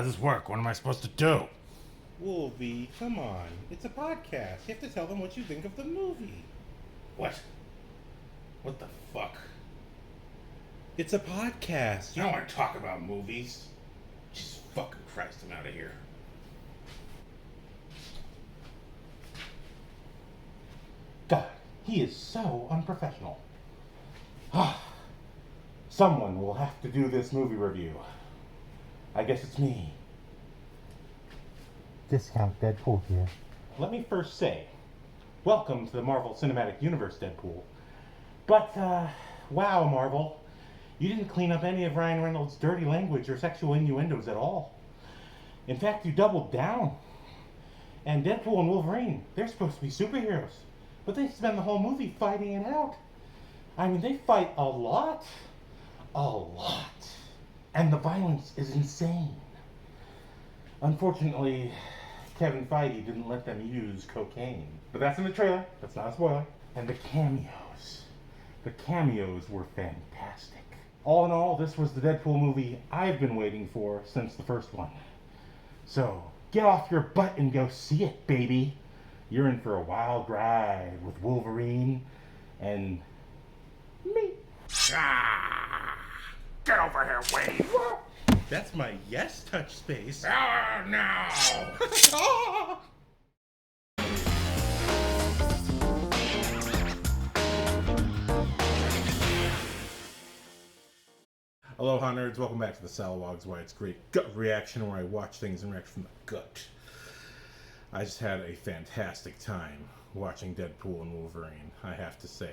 does this work? What am I supposed to do? Wolvie, come on. It's a podcast. You have to tell them what you think of the movie. What? What the fuck? It's a podcast. You don't want to talk about movies? Jesus fucking Christ, I'm out of here. God, he is so unprofessional. Someone will have to do this movie review. I guess it's me. Discount Deadpool here. Let me first say, welcome to the Marvel Cinematic Universe, Deadpool. But, wow, Marvel. You didn't clean up any of Ryan Reynolds' dirty language or sexual innuendos at all. In fact, you doubled down. And Deadpool and Wolverine, they're supposed to be superheroes. But they spend the whole movie fighting it out. I mean, they fight a lot. A lot. And the violence is insane. Unfortunately, Kevin Feige didn't let them use cocaine. But that's in the trailer. That's not a spoiler. And the cameos. The cameos were fantastic. All in all, this was the Deadpool movie I've been waiting for since the first one. So, get off your butt and go see it, baby. You're in for a wild ride with Wolverine and me. Ah! Get over here, Wade! That's my yes touch space. Oh, no! Aloha nerds, welcome back to the Salawag's Why It's Great Gut Reaction, where I watch things and react from the gut. I just had a fantastic time watching Deadpool and Wolverine, I have to say.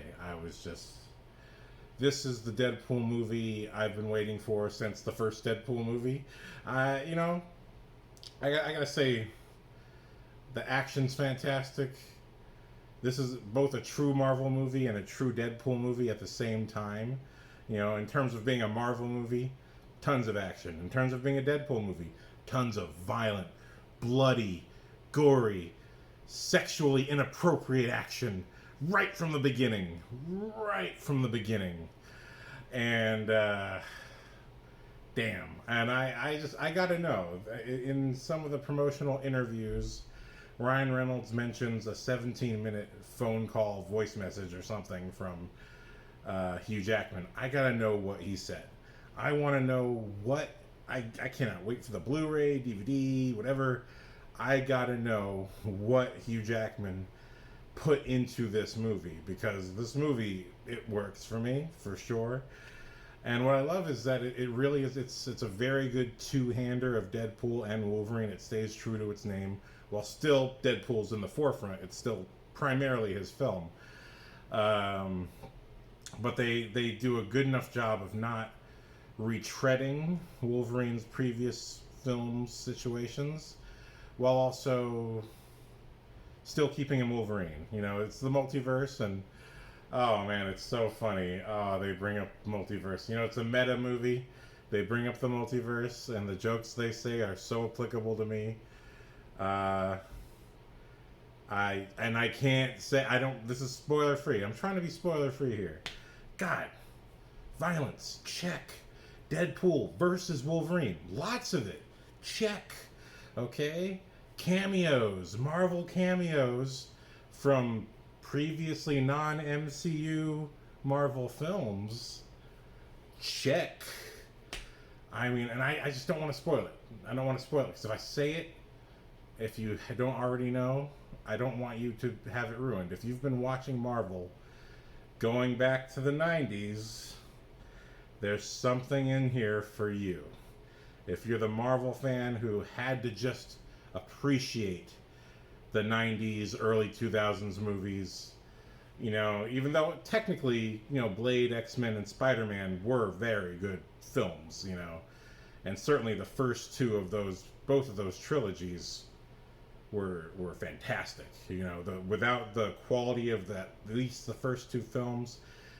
This is the Deadpool movie I've been waiting for since the first Deadpool movie. I gotta say, the action's fantastic. This is both a true Marvel movie and a true Deadpool movie at the same time. You know, in terms of being a Marvel movie, tons of action. In terms of being a Deadpool movie, tons of violent, bloody, gory, sexually inappropriate action right from the beginning. And, damn. And I gotta know, in some of the promotional interviews, Ryan Reynolds mentions a 17-minute phone call voice message or something from Hugh Jackman. I gotta know what he said. I want to know what I cannot wait for the Blu-ray, DVD, whatever. I gotta know what Hugh Jackman put into this movie, because this movie, it works for me for sure. And what I love is that it really is. It's a very good two-hander of Deadpool and Wolverine. It stays true to its name while still Deadpool's in the forefront. It's still primarily his film. But they do a good enough job of not retreading Wolverine's previous film situations, while also still keeping him Wolverine. You know, it's the multiverse, and oh man, it's so funny. They bring up multiverse. You know, it's a meta movie. They bring up the multiverse, and the jokes they say are so applicable to me. I can't say, this is spoiler free. I'm trying to be spoiler free here. God, violence, check. Deadpool versus Wolverine, lots of it, check. Okay, cameos, Marvel cameos from previously non-MCU Marvel films, check. I mean, and I just don't want to spoil it. I don't want to spoil it, because if I say it, if you don't already know, I don't want you to have it ruined. If you've been watching Marvel going back to the 90s, there's something in here for you. If you're the Marvel fan who had to just appreciate the 90s, early 2000s movies, you know, even though technically, you know, Blade, X-Men, and Spider-Man were very good films, you know, and certainly the first two of those, both of those trilogies were fantastic. You know, without the quality of that, at least the first two films,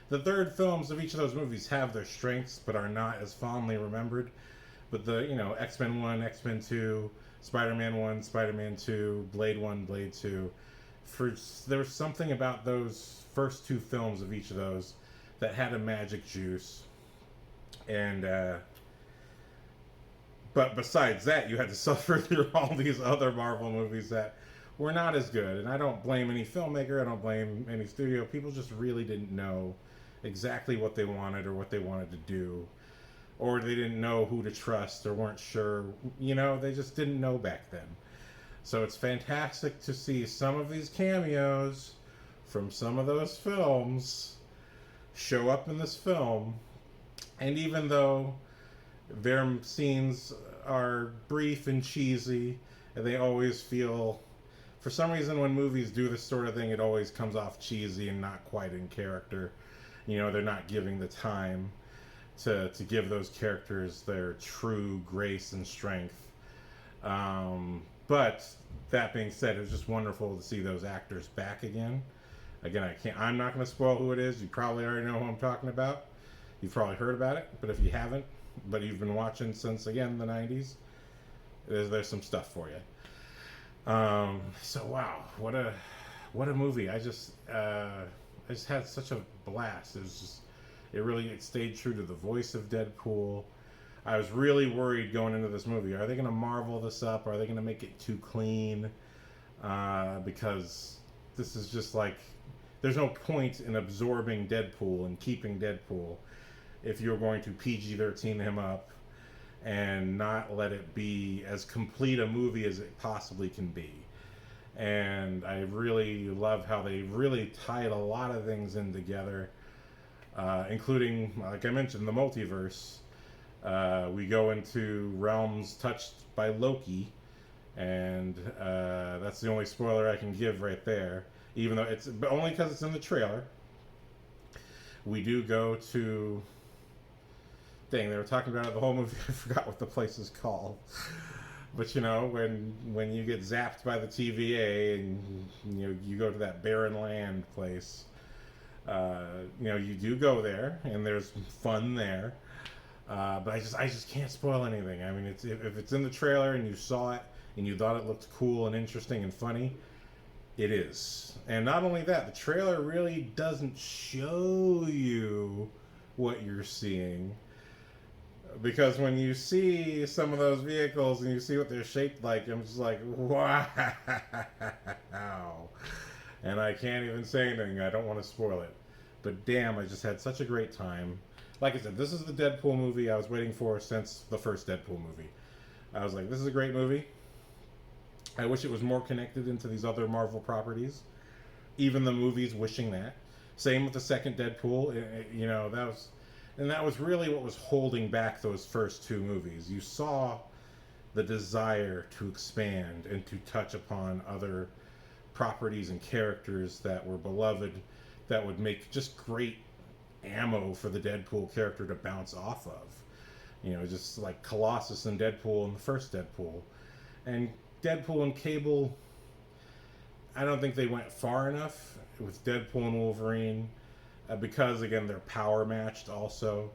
the third films of each of those movies have their strengths, but are not as fondly remembered. But the, you know, X-Men 1, X-Men 2, Spider-Man 1, Spider-Man 2, Blade 1, Blade 2, there was something about those first two films of each of those that had a magic juice. And But besides that, you had to suffer through all these other Marvel movies that were not as good. And I don't blame any filmmaker, I don't blame any studio. People just really didn't know exactly what they wanted or what they wanted to do. Or they didn't know who to trust or weren't sure. You know, they just didn't know back then. So it's fantastic to see some of these cameos from some of those films show up in this film. And even though their scenes are brief and cheesy, and they always feel, for some reason when movies do this sort of thing, it always comes off cheesy and not quite in character. You know, they're not giving the time to give those characters their true grace and strength. But that being said, it was just wonderful to see those actors back again. Again, I'm not going to spoil who it is. You probably already know who I'm talking about. You've probably heard about it, but if you haven't, but you've been watching since, again, the 90s, there's some stuff for you. So wow, what a movie. I just had such a blast. It stayed true to the voice of Deadpool. I was really worried going into this movie. Are they going to marvel this up? Are they going to make it too clean? Because this is just like, there's no point in absorbing Deadpool and keeping Deadpool if you're going to PG-13 him up and not let it be as complete a movie as it possibly can be. And I really love how they really tied a lot of things in together, including, like I mentioned, the multiverse. We go into realms touched by Loki, and that's the only spoiler I can give right there, even though but only because it's in the trailer. We do go to... Dang, they were talking about it the whole movie. I forgot what the place is called. But you know, when you get zapped by the TVA and you go to that barren land place, you do go there and there's fun there. But I just can't spoil anything. I mean, if it's in the trailer and you saw it and you thought it looked cool and interesting and funny, it is. And not only that, the trailer really doesn't show you what you're seeing. Because when you see some of those vehicles and you see what they're shaped like, I'm just like, wow. And I can't even say anything. I don't want to spoil it. But damn, I just had such a great time. Like I said, this is the Deadpool movie I was waiting for since the first Deadpool movie. I was like, this is a great movie. I wish it was more connected into these other Marvel properties. Even the movies wishing that. Same with the second Deadpool. That was really what was holding back those first two movies. You saw the desire to expand and to touch upon other properties and characters that were beloved, that would make just great ammo for the Deadpool character to bounce off of. Just like Colossus and Deadpool in the first Deadpool. And Deadpool and Cable, I don't think they went far enough with Deadpool and Wolverine. Because, again, they're power matched also,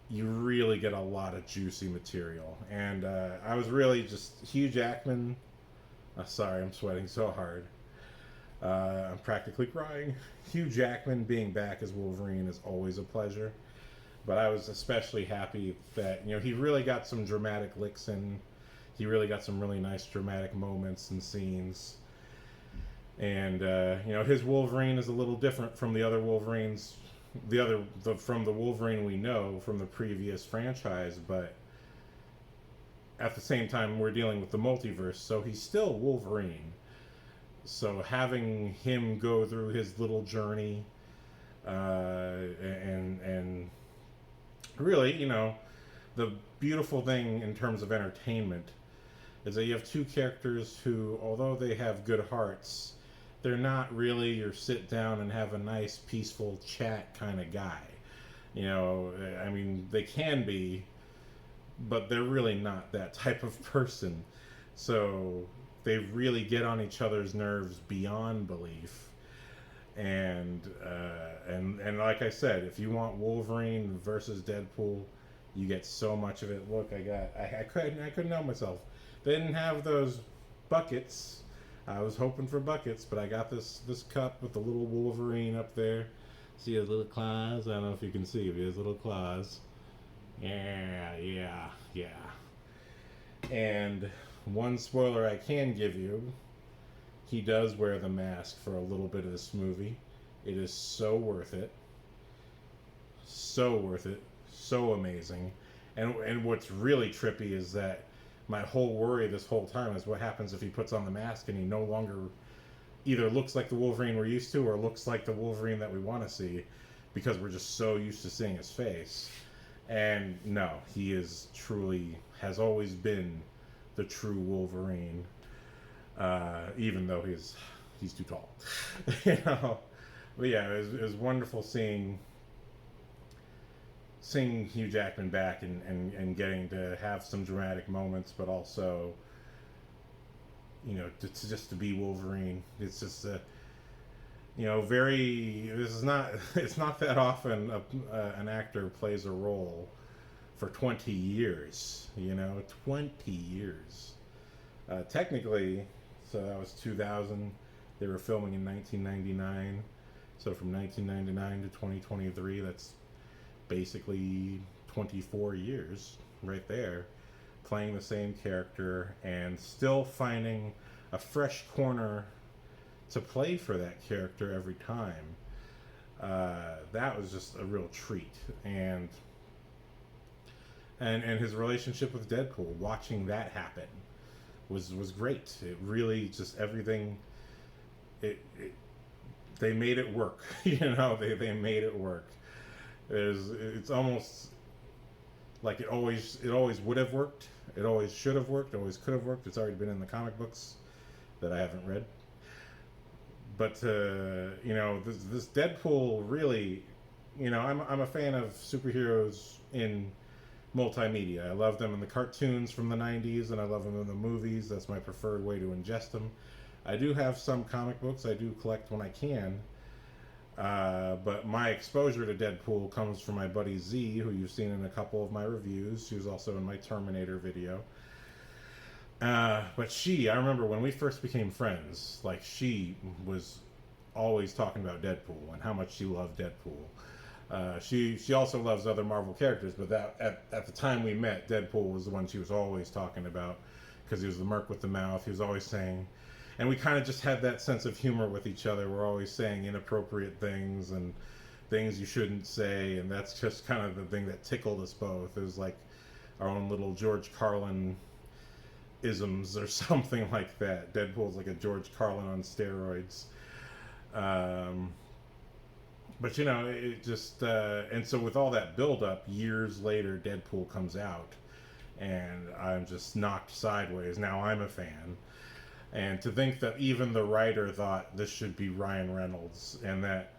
you really get a lot of juicy material. And I was really just... Hugh Jackman... sorry, I'm sweating so hard. I'm practically crying. Hugh Jackman being back as Wolverine is always a pleasure. But I was especially happy that, he really got some dramatic licks in. He really got some really nice dramatic moments and scenes. And his Wolverine is a little different from the other Wolverines, from the Wolverine we know from the previous franchise, but at the same time we're dealing with the multiverse, so he's still Wolverine. So having him go through his little journey, and really, the beautiful thing in terms of entertainment is that you have two characters who, although they have good hearts, they're not really your sit down and have a nice peaceful chat kind of guy. They can be, but they're really not that type of person. So they really get on each other's nerves beyond belief. And like I said, if you want Wolverine versus Deadpool, you get so much of it. Look, I couldn't help myself. They didn't have those buckets. I was hoping for buckets, but I got this cup with the little Wolverine up there. See his little claws? I don't know if you can see his little claws. Yeah. And one spoiler I can give you, he does wear the mask for a little bit of this movie. It is so worth it. So worth it. So amazing. And what's really trippy is that my whole worry this whole time is what happens if he puts on the mask and he no longer either looks like the Wolverine we're used to or looks like the Wolverine that we want to see, because we're just so used to seeing his face. And no, he is truly, has always been the true Wolverine, even though he's too tall. You know? But yeah, it was wonderful seeing Hugh Jackman back and getting to have some dramatic moments, but also, you know, just to be Wolverine. It's just you know, this is not, it's not that often an actor plays a role for 20 years, you know, 20 years. Technically, so that was 2000. They were filming in 1999. So from 1999 to 2023, that's basically 24 years right there, playing the same character and still finding a fresh corner to play for that character every time. That was just a real treat. And his relationship with Deadpool, watching that happen was great. It really just everything, they made it work. You know, they made it work. It's almost like it always would have worked. It always should have worked. It always could have worked. It's already been in the comic books that I haven't read. But you know, this Deadpool really, you know, I'm a fan of superheroes in multimedia. I love them in the cartoons from the 90s, and I love them in the movies. That's my preferred way to ingest them. I do have some comic books I do collect when I can. But my exposure to Deadpool comes from my buddy Z, who you've seen in a couple of my reviews. She was also in my Terminator video. But I remember when we first became friends, like, she was always talking about Deadpool and how much she loved Deadpool. She also loves other Marvel characters, but at the time we met, Deadpool was the one she was always talking about, because he was the merc with the mouth. He was always saying, and we kind of just had that sense of humor with each other. We're always saying inappropriate things and things you shouldn't say, and that's just kind of the thing that tickled us both. It was like our own little George Carlin isms or something like that. Deadpool's like a George Carlin on steroids. But you know, it just and so with all that build up, years later Deadpool comes out and I'm just knocked sideways. Now I'm a fan. And to think that even the writer thought this should be Ryan Reynolds, and that,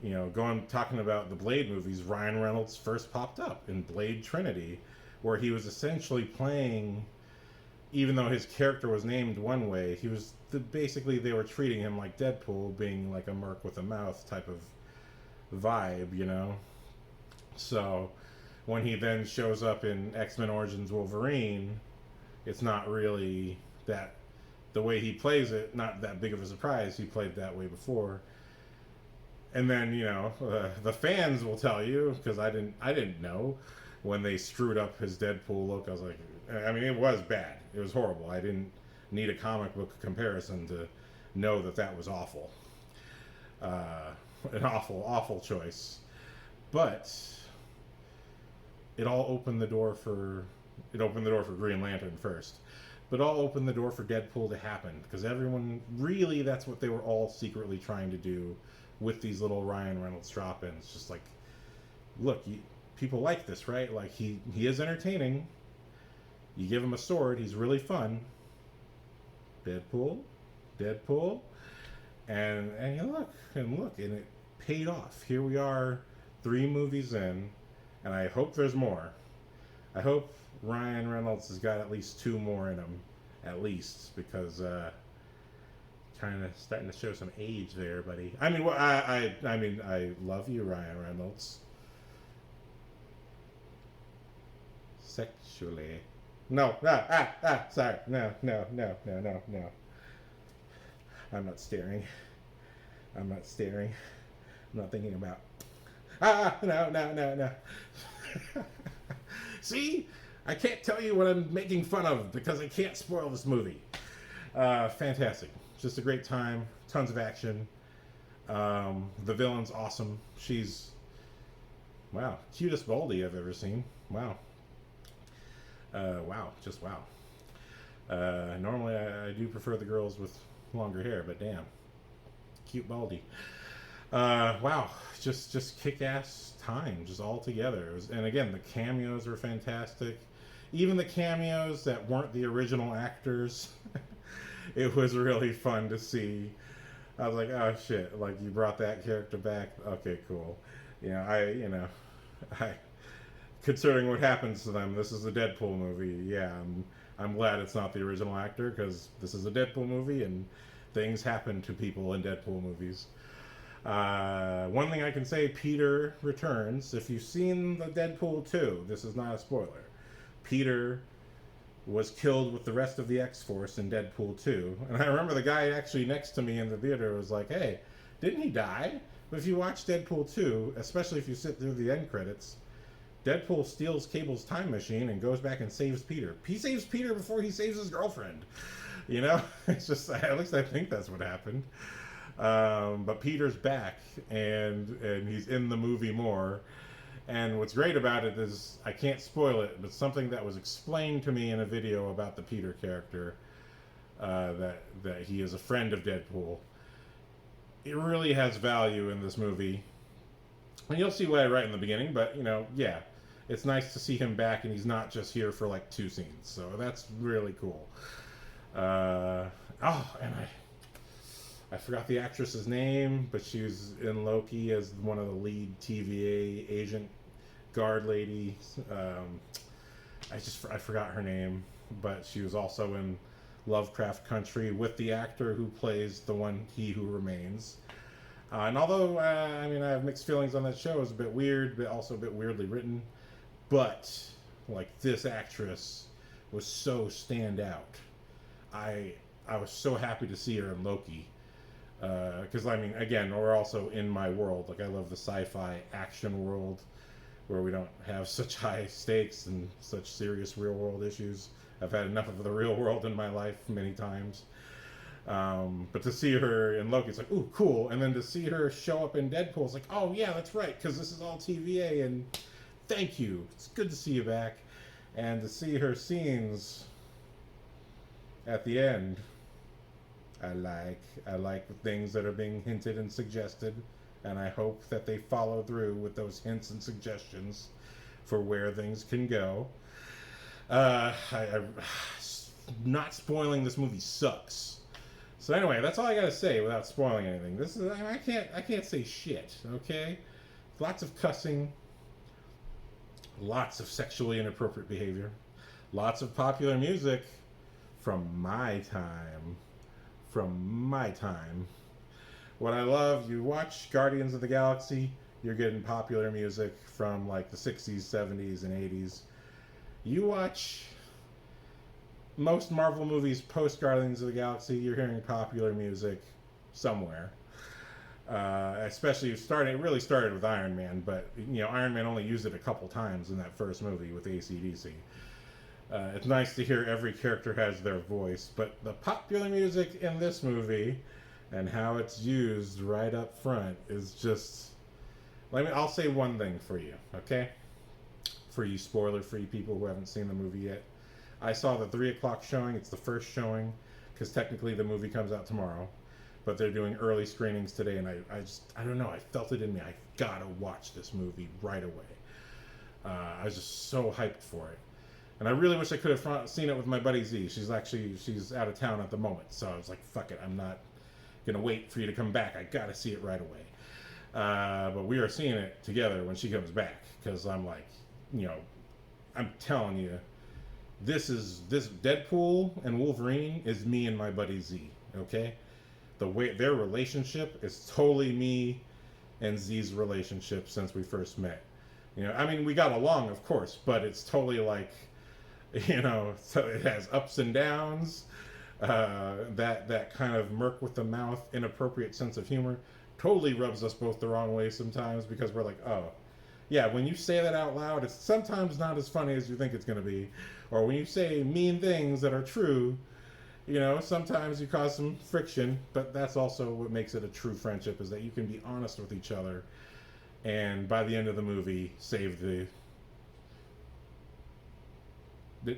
you know, talking about the Blade movies, Ryan Reynolds first popped up in Blade Trinity, where he was essentially playing, even though his character was named one way, he was basically they were treating him like Deadpool, being like a merc with a mouth type of vibe, you know. So when he then shows up in X-Men Origins Wolverine, it's not really that, the way he plays it, not that big of a surprise. He played that way before. And then, you know, the fans will tell you, because I didn't know when they screwed up his Deadpool look. I was like, I mean, it was bad. It was horrible. I didn't need a comic book comparison to know that was awful. An awful choice. But it opened the door for Green Lantern first. But all opened the door for Deadpool to happen, because everyone, really, that's what they were all secretly trying to do with these little Ryan Reynolds drop-ins. Just like, look, people like this, right? Like, he is entertaining. You give him a sword, he's really fun. Deadpool, and you look, and it paid off. Here we are, 3 movies in, and I hope there's more. I hope Ryan Reynolds has got at least 2 more in him, at least, because kind of starting to show some age there, buddy. I mean, I love you, Ryan Reynolds. Sexually. No, sorry. No. I'm not staring. I'm not thinking about. No. See? I can't tell you what I'm making fun of because I can't spoil this movie. Fantastic. Just a great time. Tons of action. The villain's awesome. She's, wow, cutest Baldy I've ever seen. Wow. Wow. Just wow. Normally I do prefer the girls with longer hair, but damn. Cute Baldy. Wow. Just kick-ass time, just all together. And again, the cameos were fantastic. Even the cameos that weren't the original actors, it was really fun to see. I was like, oh shit, like you brought that character back. Okay, cool. I considering what happens to them, this is a Deadpool movie. Yeah, I'm glad it's not the original actor because this is a Deadpool movie and things happen to people in Deadpool movies. One thing I can say, Peter returns. If you've seen the Deadpool 2, this is not a spoiler. Peter was killed with the rest of the X-Force in Deadpool 2. And I remember the guy actually next to me in the theater was like, hey, didn't he die? But if you watch Deadpool 2, especially if you sit through the end credits, Deadpool steals Cable's time machine and goes back and saves Peter. He saves Peter before he saves his girlfriend. You know? It's just, at least I think that's what happened. But Peter's back, and he's in the movie more. And what's great about it is, I can't spoil it, but something that was explained to me in a video about the Peter character, that he is a friend of Deadpool. It really has value in this movie. And you'll see why right in the beginning, but, yeah. It's nice to see him back, and he's not just here for, like, 2 scenes. So that's really cool. And I forgot the actress's name, but she was in Loki as one of the lead TVA agent guard ladies. I forgot her name, but she was also in Lovecraft Country with the actor who plays the one He Who Remains. And although, I have mixed feelings on that show, it was a bit weird, but also a bit weirdly written. But, like, this actress was so stand out. I was so happy to see her in Loki. Because, again, we're also in my world. Like, I love the sci-fi action world where we don't have such high stakes and such serious real-world issues. I've had enough of the real world in my life many times. But to see her in Loki, it's like, ooh, cool. And then to see her show up in Deadpool, it's like, oh, yeah, that's right, because this is all TVA, and thank you. It's good to see you back. And to see her scenes at the end, I like the things that are being hinted and suggested, and I hope that they follow through with those hints and suggestions for where things can go. Not spoiling this movie sucks. So anyway, that's all I gotta say without spoiling anything. I can't say shit. Okay, lots of cussing, lots of sexually inappropriate behavior, lots of popular music from my time. What I love, you watch Guardians of the Galaxy, you're getting popular music from like the 60s, 70s, and 80s. You watch most Marvel movies post Guardians of the Galaxy, you're hearing popular music somewhere. Especially it really started with Iron Man, but Iron Man only used it a couple times in that first movie with AC/DC. It's nice to hear every character has their voice, but the popular music in this movie and how it's used right up front is just... I'll say one thing for you, okay? For you spoiler-free people who haven't seen the movie yet. I saw the 3 o'clock showing. It's the first showing, because technically the movie comes out tomorrow. But they're doing early screenings today, and I don't know, I felt it in me. I gotta watch this movie right away. I was just so hyped for it. And I really wish I could have seen it with my buddy Z. She's out of town at the moment. So I was like, fuck it. I'm not going to wait for you to come back. I got to see it right away. But we are seeing it together when she comes back. Because I'm like, I'm telling you, this Deadpool and Wolverine is me and my buddy Z. Okay? The way their relationship is totally me and Z's relationship since we first met. We got along, of course, but it's totally like, so it has ups and downs. That kind of Merc with the mouth, inappropriate sense of humor totally rubs us both the wrong way sometimes because we're like, oh, Yeah, when you say that out loud, it's sometimes not as funny as you think it's going to be. Or when you say mean things that are true, you know, sometimes you cause some friction, but that's also what makes it a true friendship, is that you can be honest with each other and by the end of the movie save the...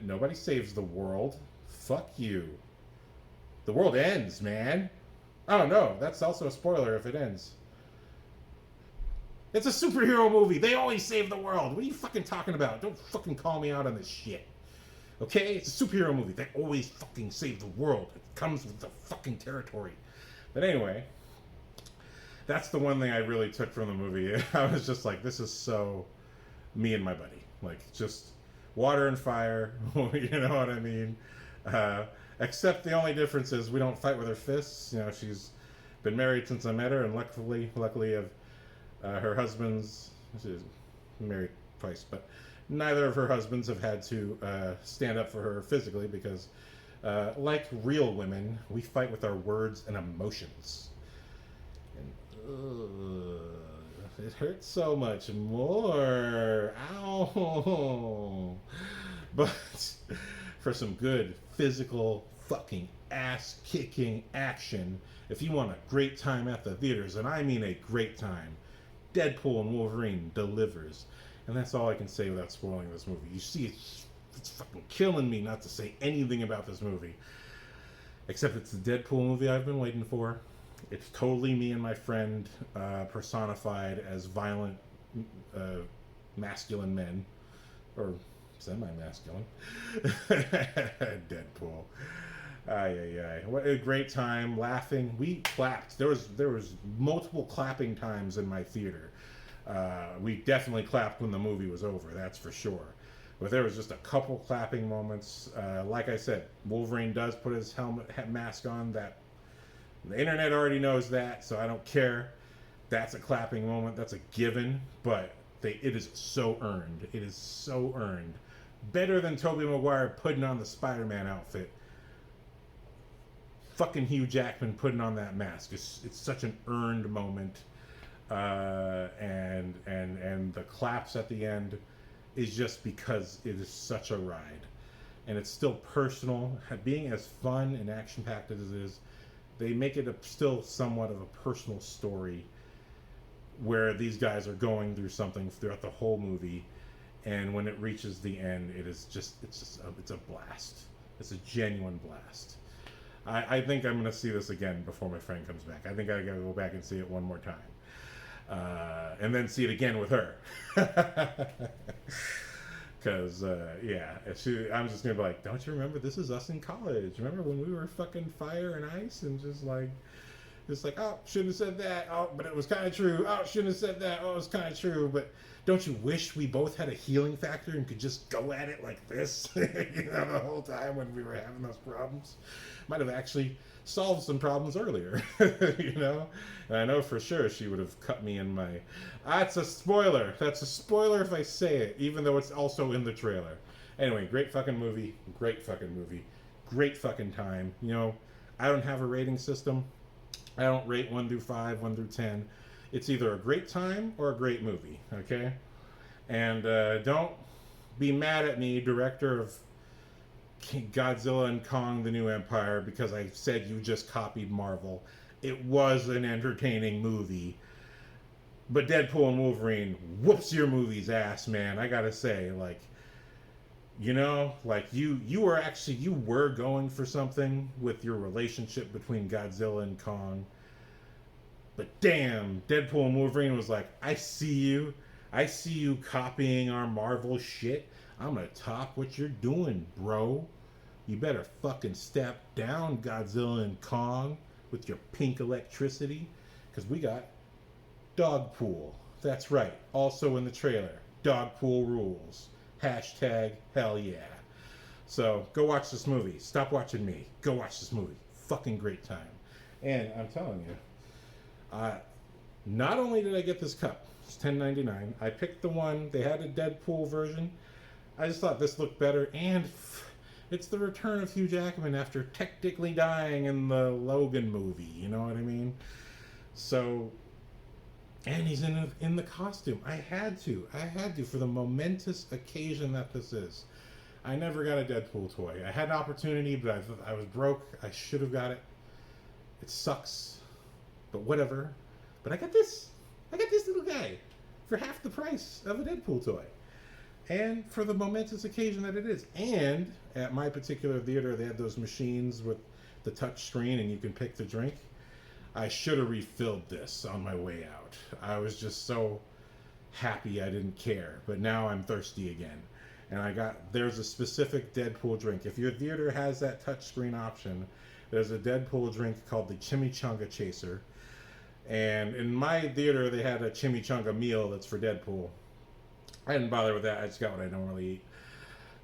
Nobody saves the world. Fuck you. The world ends, man. Oh no, that's also a spoiler if it ends. It's a superhero movie. They always save the world. What are you fucking talking about? Don't fucking call me out on this shit. Okay? It's a superhero movie. They always fucking save the world. It comes with the fucking territory. But anyway, that's the one thing I really took from the movie. I was just like, this is so me and my buddy. Like, just water and fire. You know what I mean? Except the only difference is we don't fight with our fists. You know, she's been married since I met her, and luckily, her husbands, she's married twice, but neither of her husbands have had to stand up for her physically because, like real women, we fight with our words and emotions. And it hurts so much more. Ow! But for some good physical fucking ass kicking action, if you want a great time at the theaters, and I mean a great time, Deadpool and Wolverine delivers. And that's all I can say without spoiling this movie. You see, it's fucking killing me not to say anything about this movie. Except it's the Deadpool movie I've been waiting for. It's totally me and my friend personified as violent, masculine men. Or semi-masculine. Deadpool. Ay. What a great time, laughing. We clapped. There was multiple clapping times in my theater. We definitely clapped when the movie was over, that's for sure. But there was just a couple clapping moments. Like I said, Wolverine does put his mask on. That the internet already knows that, so I don't care. That's a clapping moment. That's a given. But it is so earned. It is so earned. Better than Tobey Maguire putting on the Spider-Man outfit. Fucking Hugh Jackman putting on that mask. It's such an earned moment. And the claps at the end is just because it is such a ride. And it's still personal. Being as fun and action-packed as it is, they make it still somewhat of a personal story where these guys are going through something throughout the whole movie, and when it reaches the end, it's a blast. It's a genuine blast. I think I'm gonna see this again before my friend comes back. I think I gotta go back and see it one more time, and then see it again with her. Because I'm just gonna be like, don't you remember, this is us in college? Remember when we were fucking fire and ice and just like, oh, shouldn't have said that. Oh, but it was kind of true. Oh, shouldn't have said that. Oh, it was kind of true. But don't you wish we both had a healing factor and could just go at it like this, the whole time when we were having those problems? Might have actually solved some problems earlier, And I know for sure she would have cut me in my... That's a spoiler. That's a spoiler if I say it, even though it's also in the trailer. Anyway, great fucking movie. Great fucking movie. Great fucking time. I don't have a rating system. I don't rate 1 through 5, 1 through 10. It's either a great time or a great movie, okay? And don't be mad at me, director of Godzilla and Kong the New Empire, because I said you just copied Marvel. It was an entertaining movie. But Deadpool and Wolverine whoops your movie's ass, man. I gotta say, you were going for something with your relationship between Godzilla and Kong. But damn, Deadpool and Wolverine was like, I see you copying our Marvel shit. I'm gonna top what you're doing, bro. You better fucking step down, Godzilla and Kong, with your pink electricity. Because we got Dogpool. That's right. Also in the trailer. Dogpool rules. # hell yeah. So go watch this movie. Stop watching me. Go watch this movie. Fucking great time. And I'm telling you, not only did I get this cup, it's $10.99. I picked the one. They had a Deadpool version. I just thought this looked better, and it's the return of Hugh Jackman after technically dying in the Logan movie. You know what I mean? So And he's in the costume. I had to for the momentous occasion that this is. I never got a Deadpool toy. I had an opportunity, but I was broke. I should have got it. It sucks, but whatever. But I got this little guy for half the price of a Deadpool toy. And for the momentous occasion that it is. And at my particular theater, they had those machines with the touch screen and you can pick the drink. I should have refilled this on my way out. I was just so happy I didn't care. But now I'm thirsty again. And there's a specific Deadpool drink. If your theater has that touchscreen option, there's a Deadpool drink called the Chimichanga Chaser. And in my theater, they had a chimichanga meal that's for Deadpool. I didn't bother with that. I just got what I normally eat.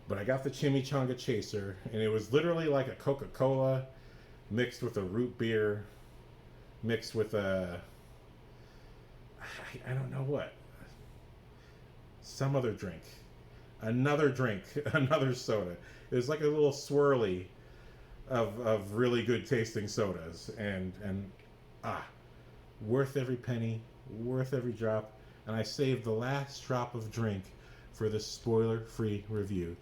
But I got the Chimichanga Chaser, and it was literally like a Coca-Cola mixed with a root beer, mixed with I don't know what. Some other drink. Another drink. Another soda. It was like a little swirly of really good tasting sodas. And worth every penny, worth every drop. And I saved the last drop of drink for this spoiler-free review.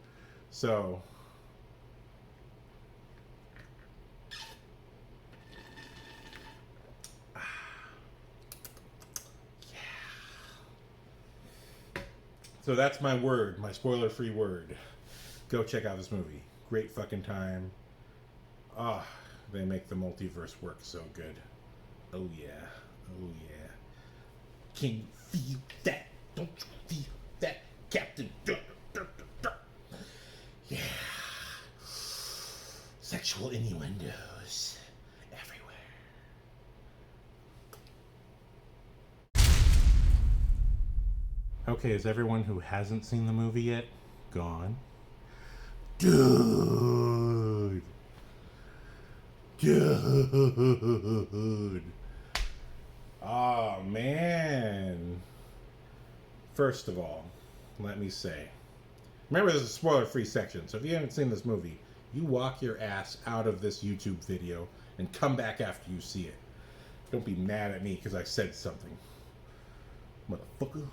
So, yeah. So that's my word, my spoiler-free word. Go check out this movie. Great fucking time. They make the multiverse work so good. Oh yeah. Oh yeah. Can you feel that? Don't you feel that, Captain? Yeah. Sexual innuendos everywhere. Okay, is everyone who hasn't seen the movie yet gone? Dude. Oh, man. First of all, let me say, remember this is a spoiler-free section, so if you haven't seen this movie, you walk your ass out of this YouTube video and come back after you see it. Don't be mad at me because I said something. Motherfucker.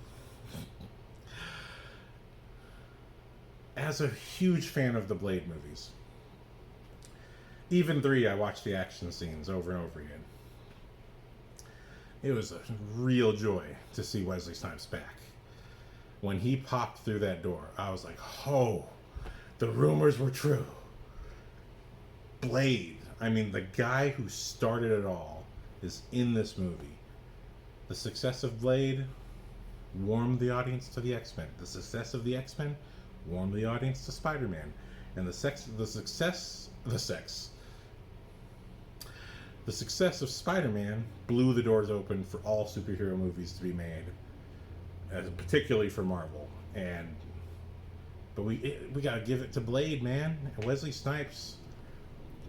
As a huge fan of the Blade movies, even 3, I watched the action scenes over and over again. It was a real joy to see Wesley Snipes back. When he popped through that door, I was like, oh, the rumors were true. Blade, I mean, the guy who started it all is in this movie. The success of Blade warmed the audience to the X-Men. The success of the X-Men warmed the audience to Spider-Man. And the success of Spider-Man blew the doors open for all superhero movies to be made, particularly for Marvel. But we gotta give it to Blade, man. Wesley Snipes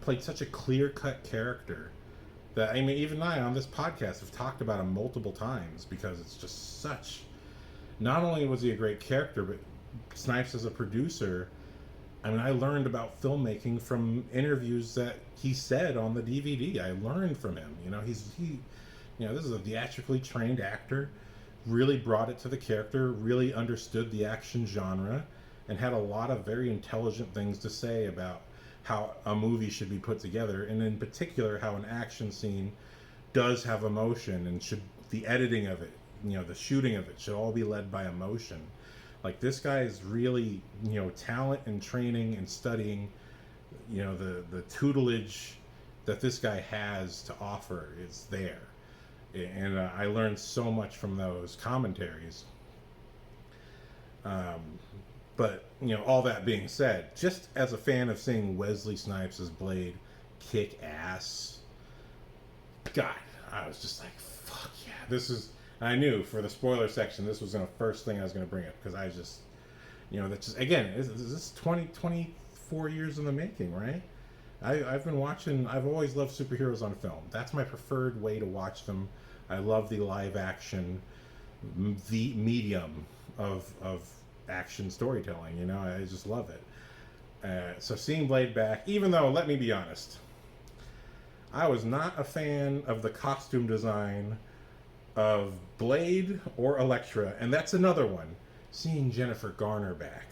played such a clear-cut character that, I mean, even I on this podcast have talked about him multiple times because it's just such. Not only was he a great character, but Snipes as a producer. I mean, I learned about filmmaking from interviews that he said on the DVD. I learned from him. You know, this is a theatrically trained actor, really brought it to the character, really understood the action genre, and had a lot of very intelligent things to say about how a movie should be put together, and in particular, how an action scene does have emotion, and the editing of it, the shooting of it should all be led by emotion. Like, this guy is really, talent and training and studying, the tutelage that this guy has to offer is there. And I learned so much from those commentaries. But, all that being said, just as a fan of seeing Wesley Snipes as Blade kick ass, God, I was just like, fuck yeah, I knew for the spoiler section, this was the first thing I was going to bring up, because I just, that's just, again, this is 24 years in the making, right? I've always loved superheroes on film. That's my preferred way to watch them. I love the live action, the medium of action storytelling, I just love it. So seeing Blade back, even though, let me be honest, I was not a fan of the costume design of Blade or Elektra, and that's another one. Seeing Jennifer Garner back.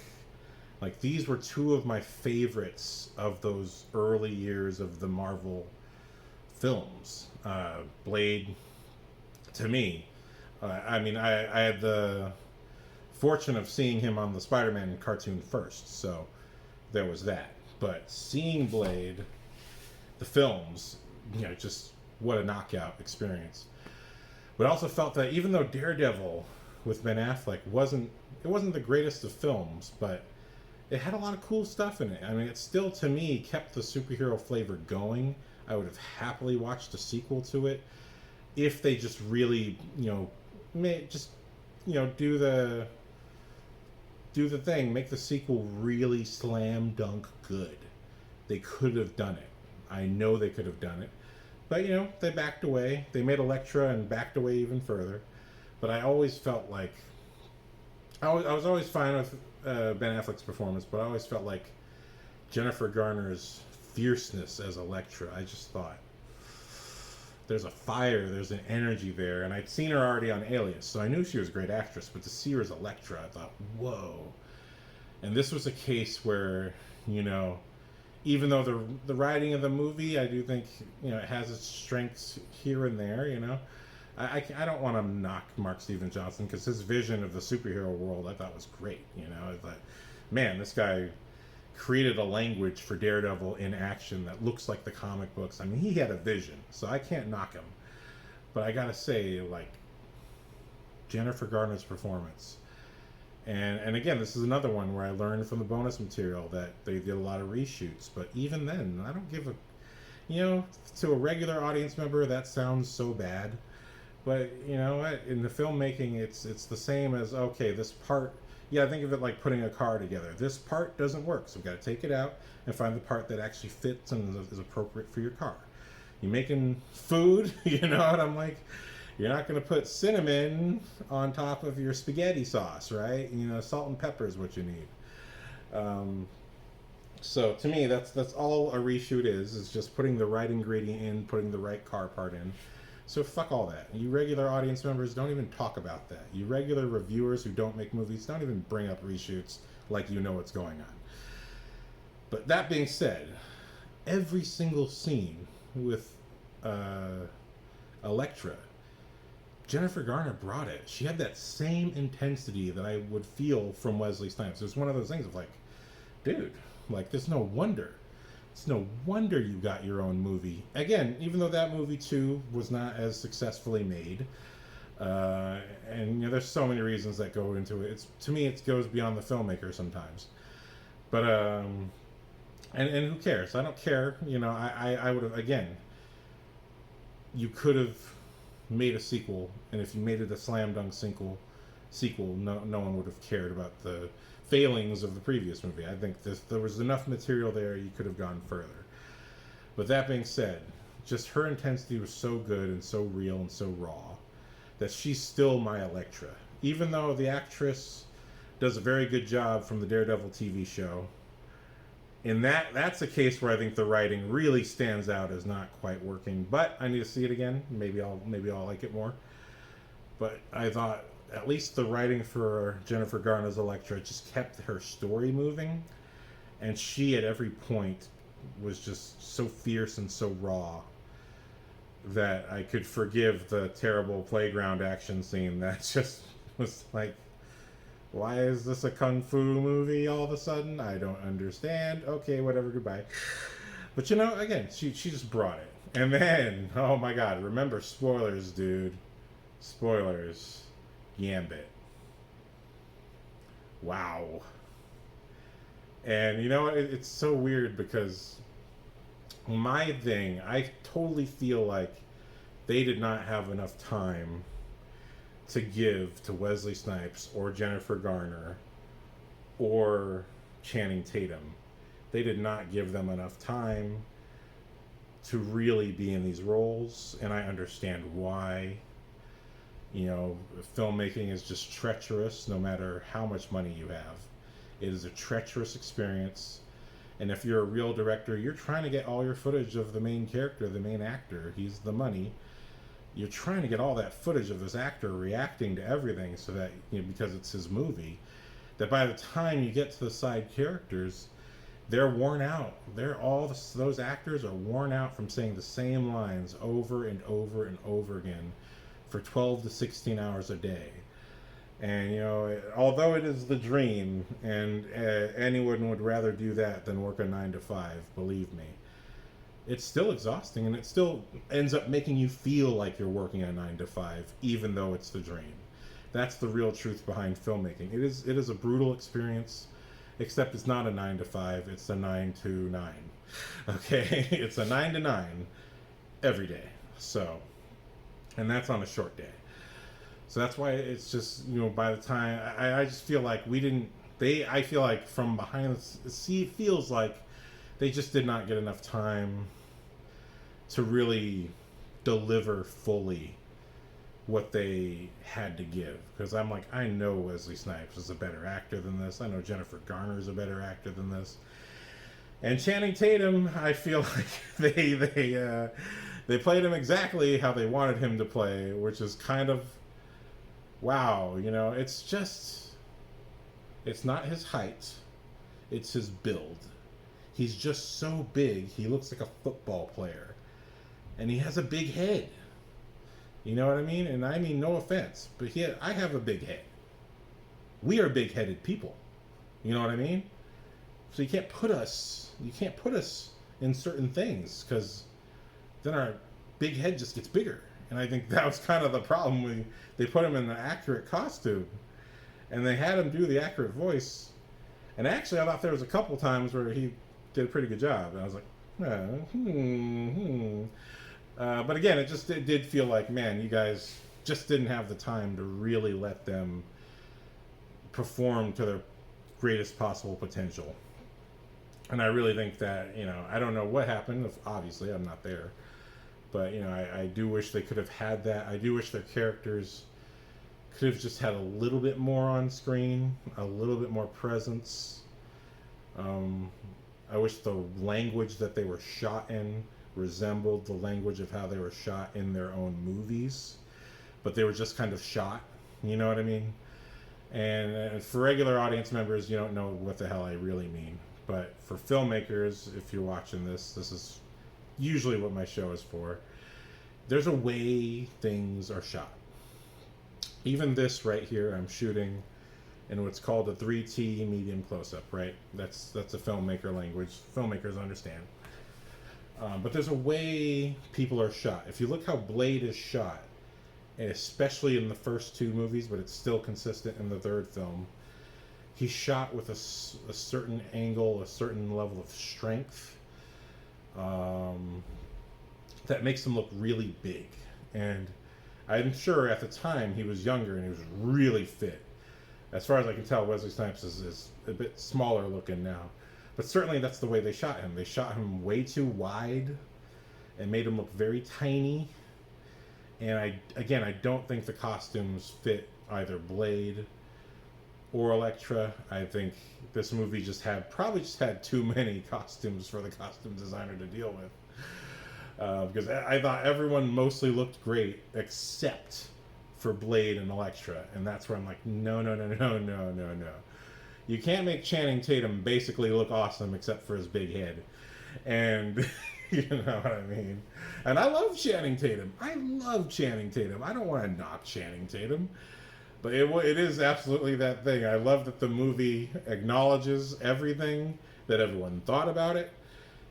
Like, these were two of my favorites of those early years of the Marvel films. Blade, to me, I had the fortune of seeing him on the Spider-Man cartoon first, so there was that. But seeing Blade, the films, just what a knockout experience. But I also felt that even though Daredevil with Ben Affleck wasn't the greatest of films, but it had a lot of cool stuff in it. I mean, it still, to me, kept the superhero flavor going. I would have happily watched a sequel to it if they just really, do the thing, make the sequel really slam dunk good. They could have done it. I know they could have done it. But, they backed away. They made Elektra and backed away even further. But I always felt like... I was always fine with Ben Affleck's performance, but I always felt like Jennifer Garner's fierceness as Elektra, I just thought, there's a fire, there's an energy there. And I'd seen her already on Alias, so I knew she was a great actress. But to see her as Elektra, I thought, whoa. And this was a case where, even though the writing of the movie, I do think, it has its strengths here and there, I don't want to knock Mark Steven Johnson, because his vision of the superhero world I thought was great. I thought, man, this guy created a language for Daredevil in action that looks like the comic books. I mean, he had a vision, so I can't knock him. But I gotta say, like, Jennifer Garner's performance. And again, this is another one where I learned from the bonus material that they did a lot of reshoots. But even then, I don't give a... to a regular audience member, that sounds so bad. But, what? In the filmmaking, it's the same as, okay, this part... Yeah, think of it like putting a car together. This part doesn't work, so we've got to take it out and find the part that actually fits and is appropriate for your car. You're making food, and I'm like... You're not going to put cinnamon on top of your spaghetti sauce, right? Salt and pepper is what you need. So to me, that's all a reshoot is just putting the right ingredient in, putting the right car part in. So fuck all that. You regular audience members, don't even talk about that. You regular reviewers who don't make movies, don't even bring up reshoots like you know what's going on. But that being said, every single scene with Elektra, Jennifer Garner brought it. She had that same intensity that I would feel from Wesley Snipes. It was one of those things of like, dude, like, there's no wonder. It's no wonder you got your own movie. Again, even though that movie, too, was not as successfully made. And, there's so many reasons that go into it. To me, it goes beyond the filmmaker sometimes. But, and who cares? I don't care. I would have, again, you could have made a sequel, and if you made it a slam dunk sequel, no one would have cared about the failings of the previous movie. I think there was enough material there, you could have gone further. But that being said, just her intensity was so good and so real and so raw that she's still my Elektra. Even though the actress does a very good job from the Daredevil TV show, in that's a case where I think the writing really stands out as not quite working. But I need to see it again. Maybe I'll like it more. But I thought at least the writing for Jennifer Garner's Elektra just kept her story moving, and she at every point was just so fierce and so raw that I could forgive the terrible playground action scene that just was like, why is this a kung fu movie all of a sudden? I don't understand. Okay, whatever, goodbye. But again, she just brought it. And then, oh my god, remember, spoilers, dude. Spoilers. Gambit. Wow. And it's so weird because my thing, I totally feel like they did not have enough time to give to Wesley Snipes or Jennifer Garner or Channing Tatum. They did not give them enough time to really be in these roles, and I understand why. Filmmaking is just treacherous no matter how much money you have. It is a treacherous experience, and if you're a real director, you're trying to get all your footage of the main character, the main actor. He's the money. you're trying to get all that footage of this actor reacting to everything, so that, because it's his movie, that by the time you get to the side characters, they're worn out. Those actors are worn out from saying the same lines over and over and over again for 12 to 16 hours a day. And, although it is the dream, and anyone would rather do that than work a 9 to 5, believe me, it's still exhausting, and it still ends up making you feel like you're working a 9 to 5, even though it's the dream. That's the real truth behind filmmaking. It is a brutal experience, except it's not a 9 to 5, it's a 9 to 9. Okay? It's a 9 to 9 every day. So, and that's on a short day. So that's why it's just, by the time, I just feel like I feel like from behind the scene, it feels like they just did not get enough time to really deliver fully what they had to give. Because I'm like, I know Wesley Snipes is a better actor than this. I know Jennifer Garner is a better actor than this. And Channing Tatum, I feel like they played him exactly how they wanted him to play, which is kind of, wow, it's not his height, it's his build. He's just so big, he looks like a football player. And he has a big head. You know what I mean? And I mean, no offense, but I have a big head. We are big-headed people. You know what I mean? So you can't put us in certain things, because then our big head just gets bigger. And I think that was kind of the problem when they put him in the accurate costume, and they had him do the accurate voice. And actually, I thought there was a couple times where he did a pretty good job, and I was like, but again, it did feel like, man, you guys just didn't have the time to really let them perform to their greatest possible potential. And I really think that, I don't know what happened. Obviously, I'm not there. But, I do wish they could have had that. I do wish their characters could have just had a little bit more on screen, a little bit more presence. I wish the language that they were shot in resembled the language of how they were shot in their own movies. But they were just kind of shot, you know what I mean? And for regular audience members, you don't know what the hell I really mean. But for filmmakers, if you're watching this is usually what my show is for. There's a way things are shot. Even this right here, I'm shooting in what's called a 3T medium close-up, right? That's a filmmaker language. Filmmakers understand. But there's a way people are shot. If you look how Blade is shot, especially in the first two movies, but it's still consistent in the third film, he's shot with a certain angle, a certain level of strength, that makes him look really big. And I'm sure at the time he was younger and he was really fit. As far as I can tell, Wesley Snipes is a bit smaller looking now. But certainly that's the way they shot him. They shot him way too wide and made him look very tiny. And I don't think the costumes fit either Blade or Elektra. I think this movie probably just had too many costumes for the costume designer to deal with. Because I thought everyone mostly looked great except for Blade and Elektra. And that's where I'm like, no. You can't make Channing Tatum basically look awesome except for his big head. And you know what I mean? And I love Channing Tatum. I don't want to knock Channing Tatum. But it is absolutely that thing. I love that the movie acknowledges everything that everyone thought about it.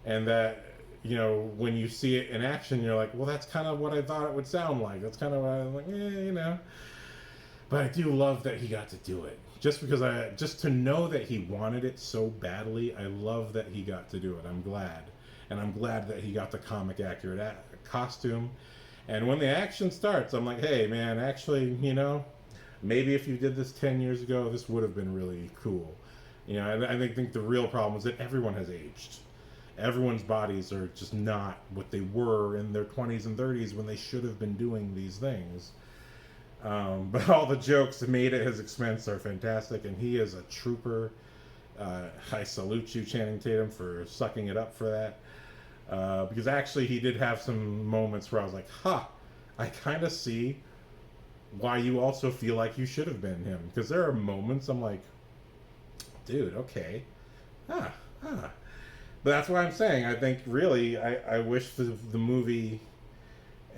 And that, when you see it in action, you're like, well, that's kind of what I thought it would sound like. That's kind of what I was like, But I do love that he got to do it. Just to know that he wanted it so badly, I love that he got to do it. I'm glad. And I'm glad that he got the comic accurate costume. And when the action starts, I'm like, hey, man, actually, maybe if you did this 10 years ago, this would have been really cool. I think the real problem is that everyone has aged. Everyone's bodies are just not what they were in their 20s and 30s when they should have been doing these things. But all the jokes made at his expense are fantastic, and he is a trooper. I salute you, Channing Tatum, for sucking it up for that. Because actually he did have some moments where I was like, I kind of see why you also feel like you should have been him. Because there are moments I'm like, dude, okay. Ah, ah. But that's why I'm saying, I think really, I wish the movie,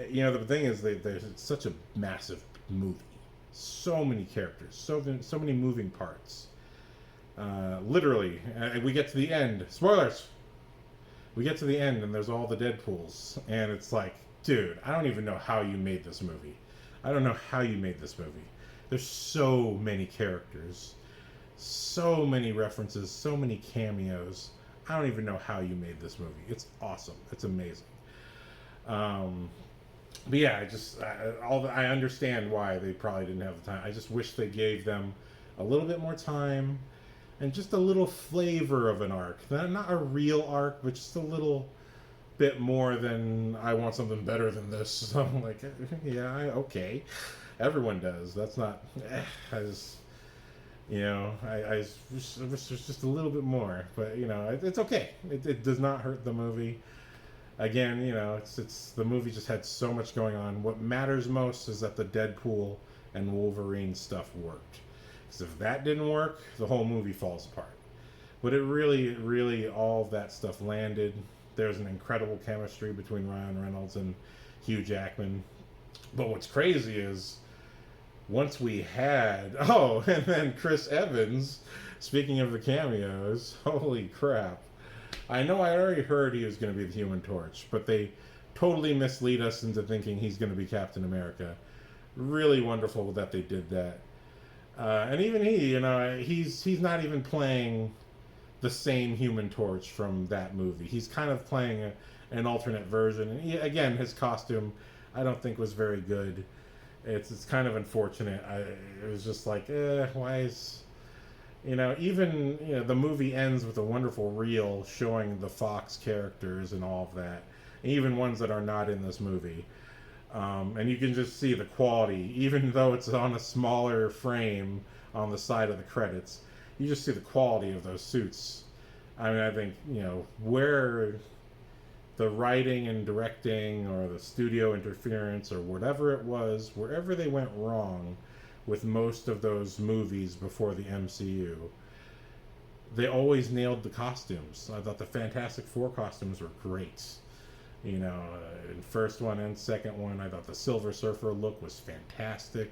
you know, the thing is, there's such a massive movie. So many characters, so many moving parts. Literally, we get to the end. Spoilers! We get to the end and there's all the Deadpools. And it's like, dude, I don't even know how you made this movie. I don't know how you made this movie. There's so many characters, so many references, so many cameos. I don't even know how you made this movie. It's awesome. It's amazing. But yeah, I understand why they probably didn't have the time. I just wish they gave them a little bit more time and just a little flavor of an arc. Not a real arc, but just a little bit more than I want something better than this. So I'm like, yeah, okay. Everyone does. That's not. I just, you know, I wish there's just a little bit more. But you know, it's okay. It does not hurt the movie. Again, you know, it's the movie just had so much going on. What matters most is that the Deadpool and Wolverine stuff worked. Because if that didn't work, the whole movie falls apart. But it really, all of that stuff landed. There's an incredible chemistry between Ryan Reynolds and Hugh Jackman. But what's crazy is, once we had... Oh, and then Chris Evans, speaking of the cameos, holy crap. I know I already heard he was going to be the Human Torch, but they totally mislead us into thinking he's going to be Captain America. Really wonderful that they did that. And even he, you know, he's not even playing the same Human Torch from that movie. He's kind of playing an alternate version. And again, his costume, I don't think was very good. It's kind of unfortunate. It was just like, why is... You know, even, you know, the movie ends with a wonderful reel showing the Fox characters and all of that, even ones that are not in this movie. And you can just see the quality, even though it's on a smaller frame on the side of the credits. You just see the quality of those suits. I mean, I think, you know, where the writing and directing or the studio interference or whatever it was, wherever they went wrong with most of those movies before the MCU, they always nailed the costumes. I thought the Fantastic Four costumes were great. You know, in first one and second one, I thought the Silver Surfer look was fantastic.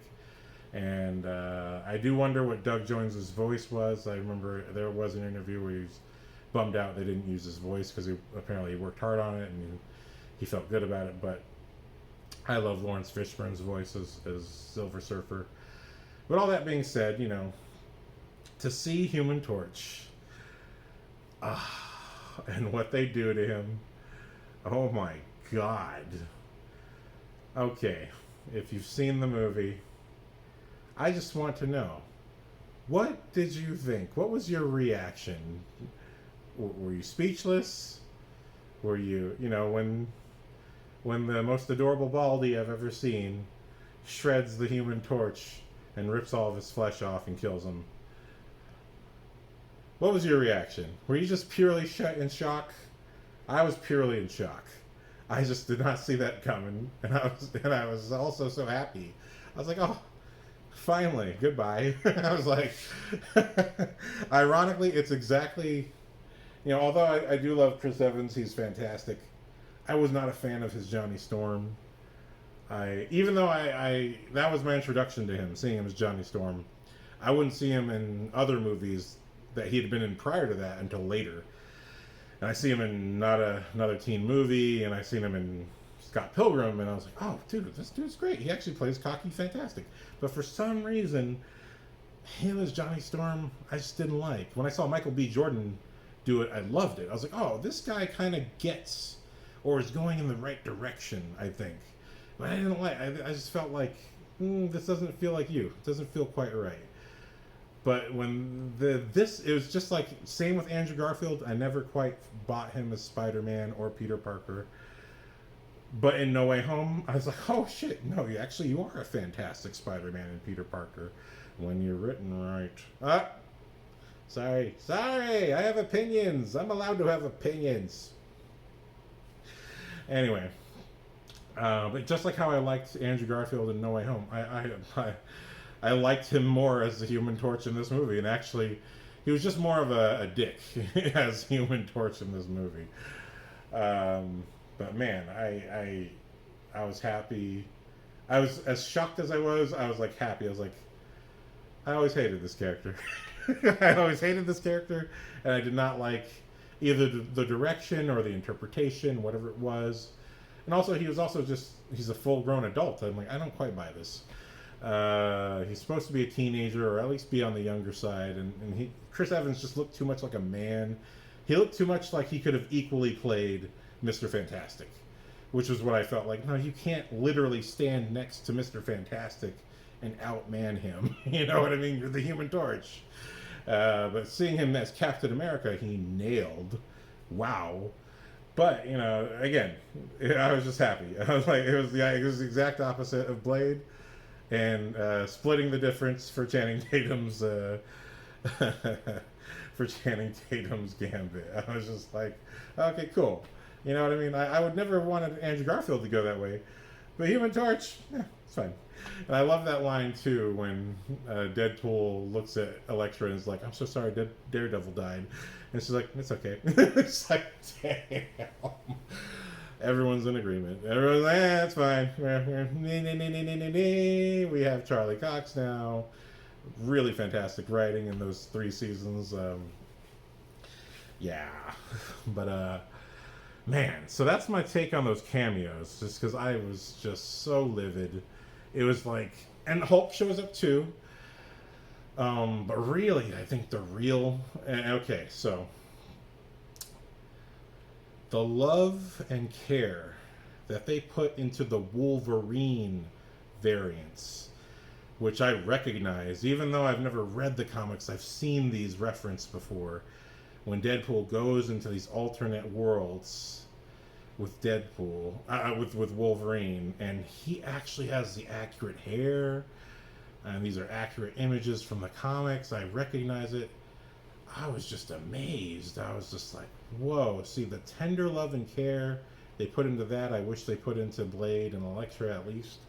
And I do wonder what Doug Jones's voice was. I remember there was an interview where he was bummed out they didn't use his voice because he apparently worked hard on it and he felt good about it. But I love Lawrence Fishburne's voice as Silver Surfer. But all that being said, you know, to see Human Torch and what they do to him, oh my God. Okay, if you've seen the movie, I just want to know, what did you think? What was your reaction? Were you speechless? Were you, you know, when the most adorable Baldy I've ever seen shreds the Human Torch and rips all of his flesh off and kills him? What was your reaction? Were you just purely in shock? I was purely in shock. I just did not see that coming, and I was also so happy. I was like, oh, finally, goodbye. I was like, ironically, it's exactly, you know, although I do love Chris Evans, he's fantastic. I was not a fan of his Johnny Storm. Even though that was my introduction to him, seeing him as Johnny Storm. I wouldn't see him in other movies that he had been in prior to that until later. And I see him in not another teen movie, and I seen him in Scott Pilgrim, and I was like, oh, dude, this dude's great. He actually plays cocky fantastic. But for some reason, him as Johnny Storm, I just didn't like. When I saw Michael B. Jordan do it, I loved it. I was like, oh, this guy kind of gets, or is going in the right direction, I think. But I didn't like. I just felt like this doesn't feel like you. It doesn't feel quite right. But when it was just like same with Andrew Garfield. I never quite bought him as Spider-Man or Peter Parker. But in No Way Home, I was like, oh shit, no, you are a fantastic Spider-Man and Peter Parker when you're written right. Sorry, I have opinions. I'm allowed to have opinions. Anyway. But just like how I liked Andrew Garfield in No Way Home, I liked him more as the Human Torch in this movie, and actually, he was just more of a dick as Human Torch in this movie. But man, I was happy. I was as shocked as I was like happy. I was like, I always hated this character. I always hated this character, and I did not like either the direction or the interpretation, whatever it was. And also, he's a full-grown adult. I'm like, I don't quite buy this. He's supposed to be a teenager, or at least be on the younger side, and Chris Evans just looked too much like a man. He looked too much like he could have equally played Mr. Fantastic, which was what I felt like. No, you can't literally stand next to Mr. Fantastic and outman him. You know what I mean? You're the Human Torch. But seeing him as Captain America, he nailed. Wow. But, you know, again, I was just happy. I was like, it was the exact opposite of Blade, and splitting the difference for Channing Tatum's gambit. I was just like, okay, cool. You know what I mean? I would never have wanted Andrew Garfield to go that way, but Human Torch, it's fine. And I love that line too when Deadpool looks at Elektra and is like, "I'm so sorry, Daredevil died," and she's like, "It's okay." It's like, damn. Everyone's in agreement. Everyone's like, it's fine. We have Charlie Cox now. Really fantastic writing in those 3 seasons. Yeah. But, man, so that's my take on those cameos, just because I was just so livid. It was like, and Hulk shows up too. But really, I think the real, okay, so the love and care that they put into the Wolverine variants, which I recognize, even though I've never read the comics, I've seen these referenced before. When Deadpool goes into these alternate worlds with Deadpool, with Wolverine, and he actually has the accurate hair, and these are accurate images from the comics. I recognize it. I was just amazed. I was just like, whoa. See, the tender love and care they put into that, I wish they put into Blade and Elektra at least.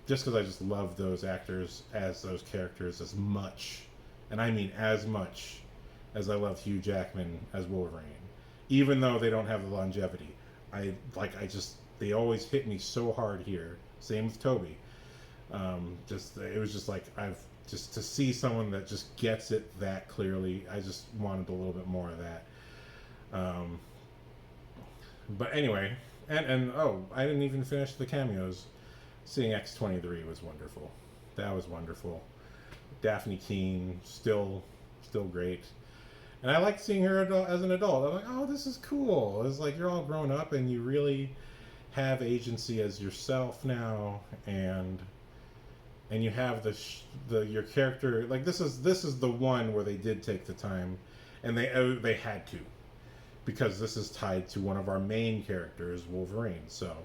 Just because I just love those actors as those characters as much, and I mean as much, as I love Hugh Jackman as Wolverine. Even though they don't have the longevity. They always hit me so hard here. Same with Toby. It was just like, to see someone that just gets it that clearly, I just wanted a little bit more of that. But anyway, and I didn't even finish the cameos. Seeing X-23 was wonderful. That was wonderful. Daphne Keane, still great. And I like seeing her as an adult. I'm like, oh, this is cool. It's like you're all grown up and you really have agency as yourself now, and you have your character. Like this is the one where they did take the time, and they had to, because this is tied to one of our main characters, Wolverine. So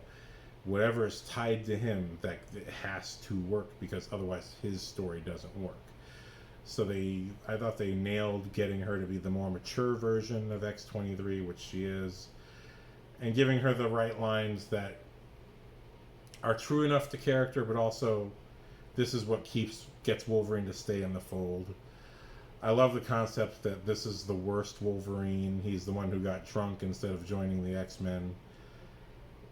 whatever is tied to him, that it has to work, because otherwise his story doesn't work. So I thought they nailed getting her to be the more mature version of X-23, which she is, and giving her the right lines that are true enough to character, but also this is what gets Wolverine to stay in the fold. I love the concept that this is the worst Wolverine. He's the one who got drunk instead of joining the X-Men,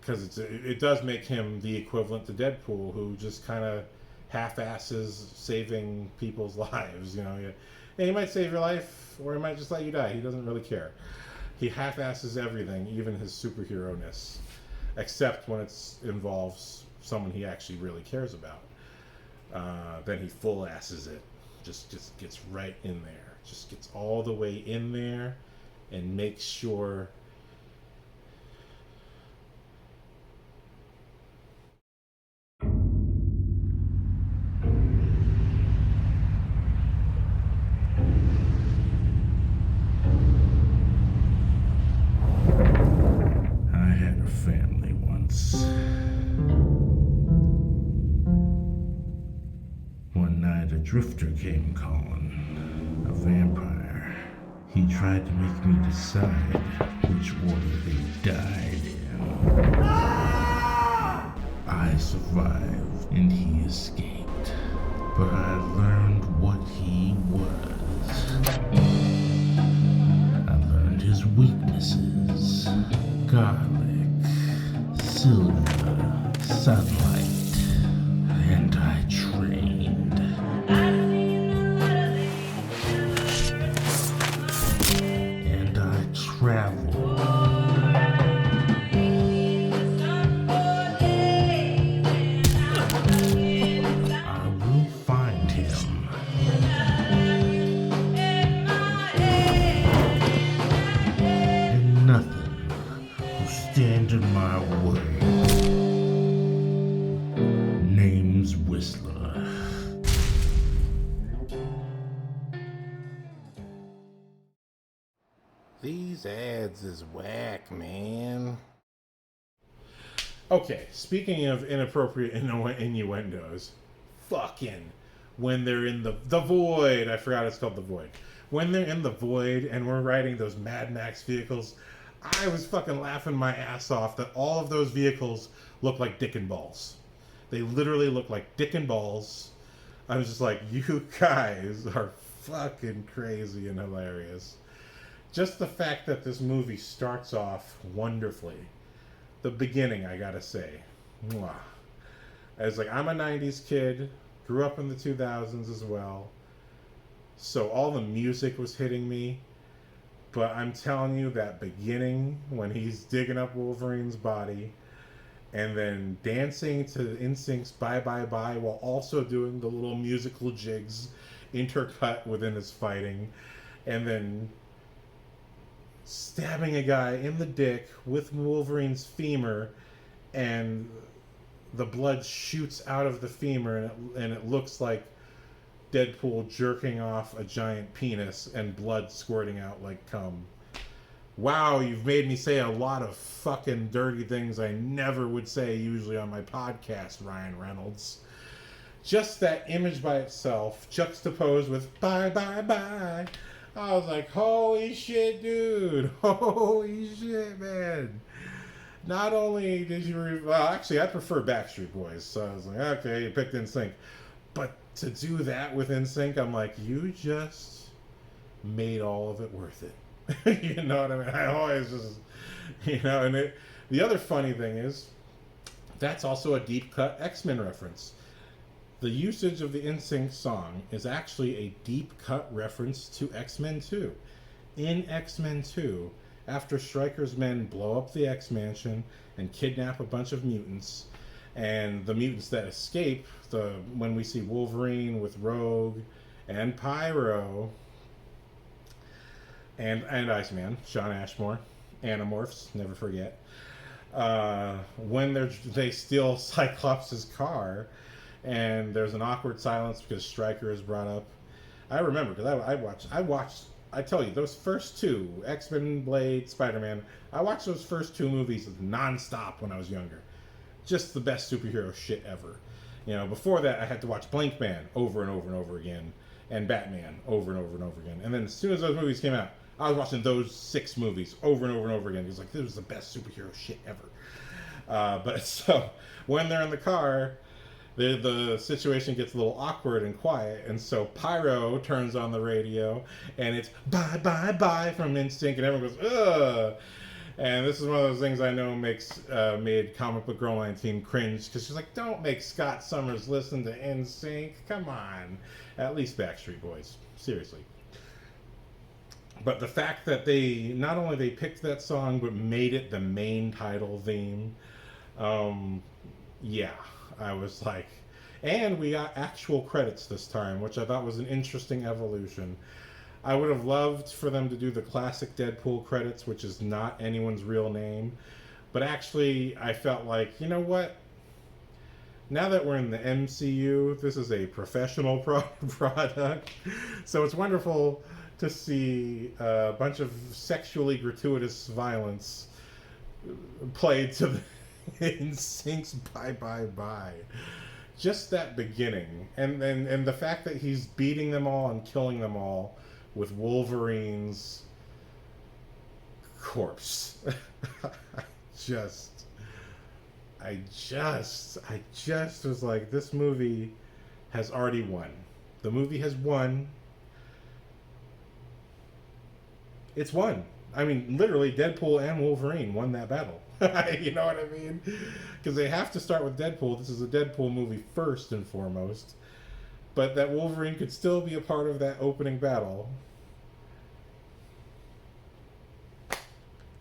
because it does make him the equivalent to Deadpool, who just kind of half-asses saving people's lives. You know, he might save your life, or he might just let you die. He doesn't really care. He half-asses everything, even his superhero-ness, except when it involves someone he actually really cares about. Then he full-asses it. Just gets right in there. Just gets all the way in there and makes sure Drifter came calling, a vampire. He tried to make me decide which order they died in. I survived and he escaped, but I learned what he was. I learned his weaknesses: garlic, silver, sunlight, and I trained. And I traveled. I will find him. And nothing will stand in my way. Name's Whistler. These ads is whack, man. Okay, speaking of inappropriate innuendos, fucking when they're in the void. I forgot it's called the void. When they're in the void and we're riding those Mad Max vehicles, I was fucking laughing my ass off that all of those vehicles look like dick and balls. They literally look like dick and balls. I was just like, you guys are fucking crazy and hilarious. Just the fact that this movie starts off wonderfully. The beginning, I gotta say. Mwah. I was like, I'm a 90s kid, grew up in the 2000s as well. So all the music was hitting me. But I'm telling you, that beginning, when he's digging up Wolverine's body, and then dancing to NSYNC's Bye Bye Bye while also doing the little musical jigs intercut within his fighting, and then stabbing a guy in the dick with Wolverine's femur, and the blood shoots out of the femur, and it looks like Deadpool jerking off a giant penis and blood squirting out like cum. Wow, you've made me say a lot of fucking dirty things I never would say usually on my podcast, Ryan Reynolds. Just that image by itself, juxtaposed with Bye Bye Bye, I was like, holy shit, dude. Holy shit, man. Not only did you... well, actually, I prefer Backstreet Boys. So I was like, okay, you picked NSYNC. But to do that with NSYNC, I'm like, you just made all of it worth it. You know what I mean? I always just... You know, and the other funny thing is, that's also a deep cut X-Men reference. The usage of the NSYNC song is actually a deep cut reference to X-Men 2. In X-Men 2, after Stryker's men blow up the X-Mansion and kidnap a bunch of mutants, and the mutants that escape, when we see Wolverine with Rogue and Pyro and Iceman, Sean Ashmore, Animorphs, never forget, when they steal Cyclops' car, and there's an awkward silence because Stryker is brought up. I remember because I watched. I tell you, those first two, X-Men, Blade, Spider-Man. I watched those first two movies non-stop when I was younger. Just the best superhero shit ever. You know, before that, I had to watch Blank Man over and over and over again, and Batman over and over and over again. And then as soon as those movies came out, I was watching those 6 movies over and over and over again. It was like, this was the best superhero shit ever. But so when they're in the car, the situation gets a little awkward and quiet, and so Pyro turns on the radio, and it's Bye Bye Bye from NSYNC, and everyone goes, ugh. And this is one of those things I know made Comic Book Girl 19 cringe, because she's like, don't make Scott Summers listen to NSYNC. Come on. At least Backstreet Boys. Seriously. But the fact that they picked that song, but made it the main title theme, yeah. I was like, and we got actual credits this time, which I thought was an interesting evolution. I would have loved for them to do the classic Deadpool credits, which is not anyone's real name. But actually, I felt like, you know what? Now that we're in the MCU, this is a professional product. So it's wonderful to see a bunch of sexually gratuitous violence played to the NSYNC's Bye Bye Bye. Just that beginning, and the fact that he's beating them all and killing them all with Wolverine's corpse. I just was like, this movie has already won. The movie has won. It's won. I mean, literally, Deadpool and Wolverine won that battle. You know what I mean? Because they have to start with Deadpool. This is a Deadpool movie first and foremost. But that Wolverine could still be a part of that opening battle.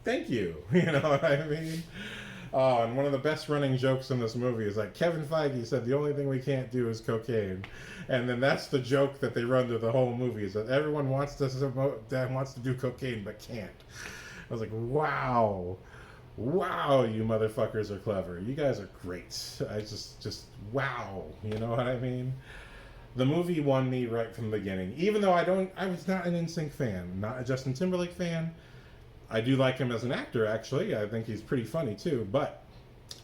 Thank you. You know what I mean? Oh, and one of the best running jokes in this movie is like, Kevin Feige said the only thing we can't do is cocaine. And then that's the joke that they run through the whole movie, is that everyone wants to do cocaine but can't. I was like, wow. Wow, you motherfuckers are clever. You guys are great. I just wow. You know what I mean? The movie won me right from the beginning. Even though I was not an NSYNC fan, not a Justin Timberlake fan. I do like him as an actor, actually. I think he's pretty funny, too. But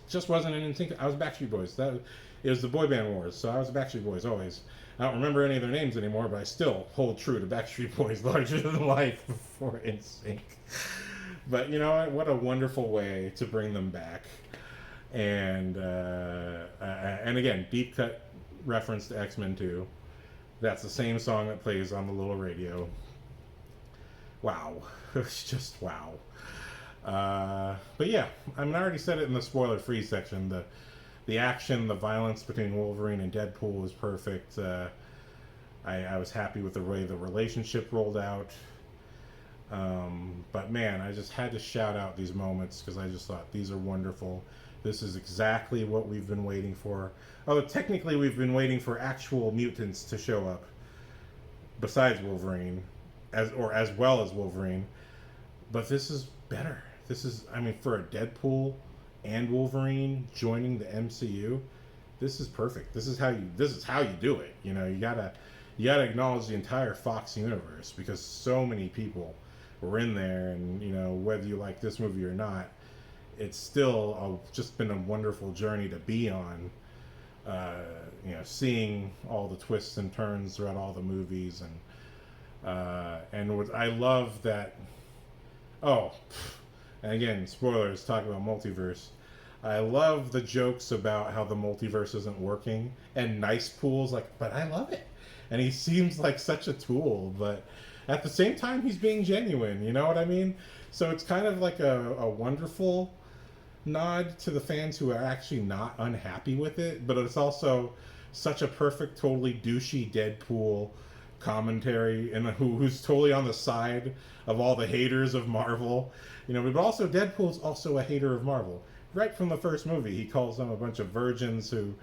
just wasn't an NSYNC. I was Backstreet Boys. It was the boy band wars, so I was Backstreet Boys always. I don't remember any of their names anymore, but I still hold true to Backstreet Boys larger than life before NSYNC. But you know what a wonderful way to bring them back. And again, deep cut reference to X-Men 2. That's the same song that plays on the little radio. Wow. It's just wow. But yeah, I mean, I already said it in the spoiler-free section. The action, the violence between Wolverine and Deadpool was perfect. I was happy with the way the relationship rolled out. But man, I just had to shout out these moments because I just thought these are wonderful. This is exactly what we've been waiting for. Although technically we've been waiting for actual mutants to show up besides Wolverine, as well as Wolverine. But this is better. This is, I mean, for a Deadpool and Wolverine joining the MCU, this is perfect. This is how you do it. You know, you gotta acknowledge the entire Fox universe because so many people were in there, and you know, whether you like this movie or not, it's still just been a wonderful journey to be on. You know, seeing all the twists and turns throughout all the movies, and what I love that. Oh, and again, spoilers, talk about multiverse. I love the jokes about how the multiverse isn't working, and Nice Pool's like, but I love it. And he seems like such a tool, but at the same time, he's being genuine, you know what I mean? So it's kind of like a wonderful nod to the fans who are actually not unhappy with it, but it's also such a perfect, totally douchey Deadpool commentary, and who's totally on the side of all the haters of Marvel, you know. But also Deadpool's also a hater of Marvel. Right from the first movie, he calls them a bunch of virgins who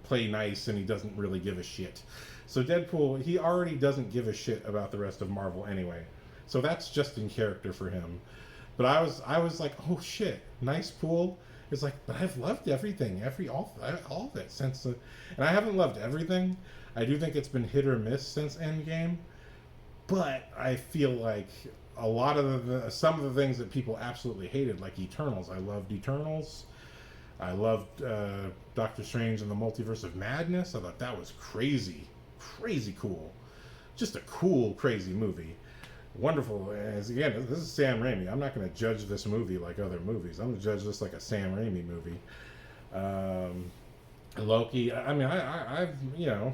play nice, and he doesn't really give a shit. So Deadpool, he already doesn't give a shit about the rest of Marvel anyway. So that's just in character for him. But I was like, oh shit, Nice Pool is like, but I've loved everything, all of it since and I haven't loved everything. I do think it's been hit or miss since Endgame, but I feel like a lot of some of the things that people absolutely hated, like Eternals. I loved Eternals. I loved Doctor Strange and the Multiverse of Madness. I thought that was crazy cool. Just a cool, crazy movie. Wonderful. As again, this is Sam Raimi. I'm not going to judge this movie like other movies. I'm going to judge this like a Sam Raimi movie. Loki. I mean, I've you know,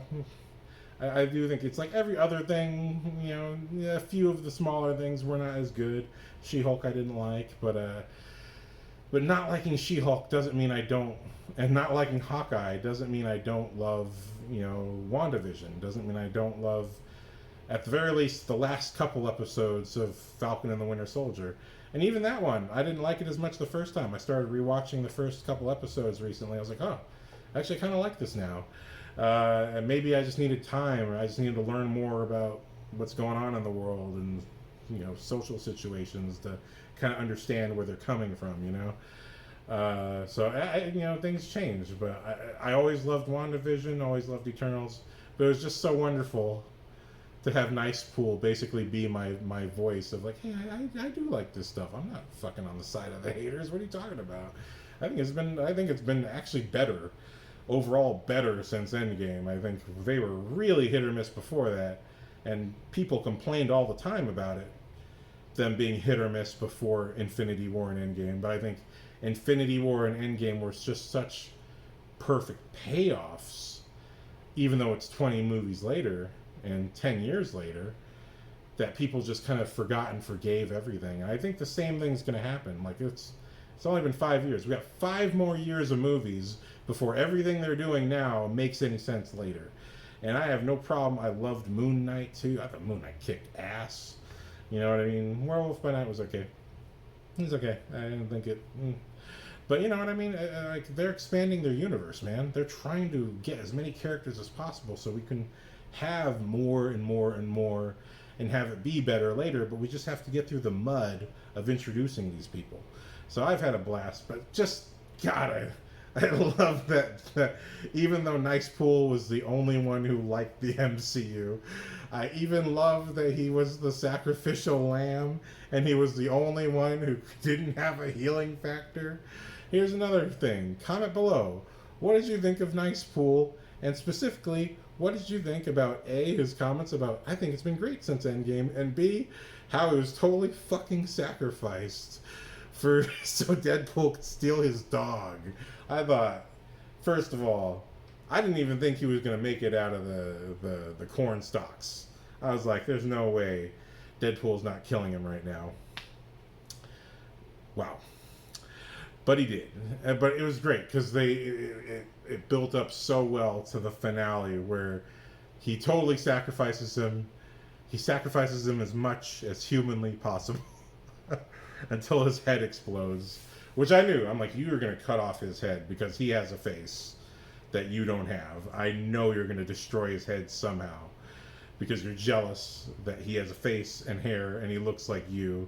I do think it's like every other thing. You know, a few of the smaller things were not as good. She-Hulk I didn't like, but not liking She-Hulk doesn't mean I don't, and not liking Hawkeye doesn't mean I don't love, you know, WandaVision. Doesn't mean I don't love, at the very least, the last couple episodes of Falcon and the Winter Soldier. And even that one, I didn't like it as much the first time. I started rewatching the first couple episodes recently. I was like, oh, I actually kind of like this now. And maybe I just needed time, or I just needed to learn more about what's going on in the world and, you know, social situations to kind of understand where they're coming from, you know. So, you know, things change. But I always loved WandaVision, always loved Eternals. But it was just so wonderful to have Nice Pool basically be my voice of like, hey, I do like this stuff. I'm not fucking on the side of the haters. What are you talking about? I think it's been actually better, overall better since Endgame. I think they were really hit or miss before that, and people complained all the time about it. them being hit or miss before Infinity War and Endgame, but I think Infinity War and Endgame were just such perfect payoffs, even though it's 20 movies later and 10 years later, that people just kind of forgot and forgave everything. And I think the same thing's going to happen. Like, it's only been 5 years. We got 5 more years of movies before everything they're doing now makes any sense later. And I have no problem. I loved Moon Knight too. I thought Moon Knight kicked ass. You know what I mean? Werewolf by Night was okay. It was okay. I didn't think it. But you know what I mean? Like, they're expanding their universe, man. They're trying to get as many characters as possible so we can have more and more and more and have it be better later. But we just have to get through the mud of introducing these people. So I've had a blast, but just, God, I love that even though Nice Pool was the only one who liked the MCU, I even love that he was the sacrificial lamb and he was the only one who didn't have a healing factor. Here's another thing. Comment below. What did you think of Nice Pool? And specifically, what did you think about A, his comments about, I think it's been great since Endgame, and B, how he was totally fucking sacrificed so Deadpool could steal his dog. I thought, first of all, I didn't even think he was going to make it out of the corn stalks. I was like, there's no way Deadpool's not killing him right now. Wow. But he did. But it was great because it built up so well to the finale where he totally sacrifices him. He sacrifices him as much as humanly possible until his head explodes. Which I knew. I'm like, you were going to cut off his head because he has a face that you don't have. I know you're going to destroy his head somehow because you're jealous that he has a face and hair and he looks like you.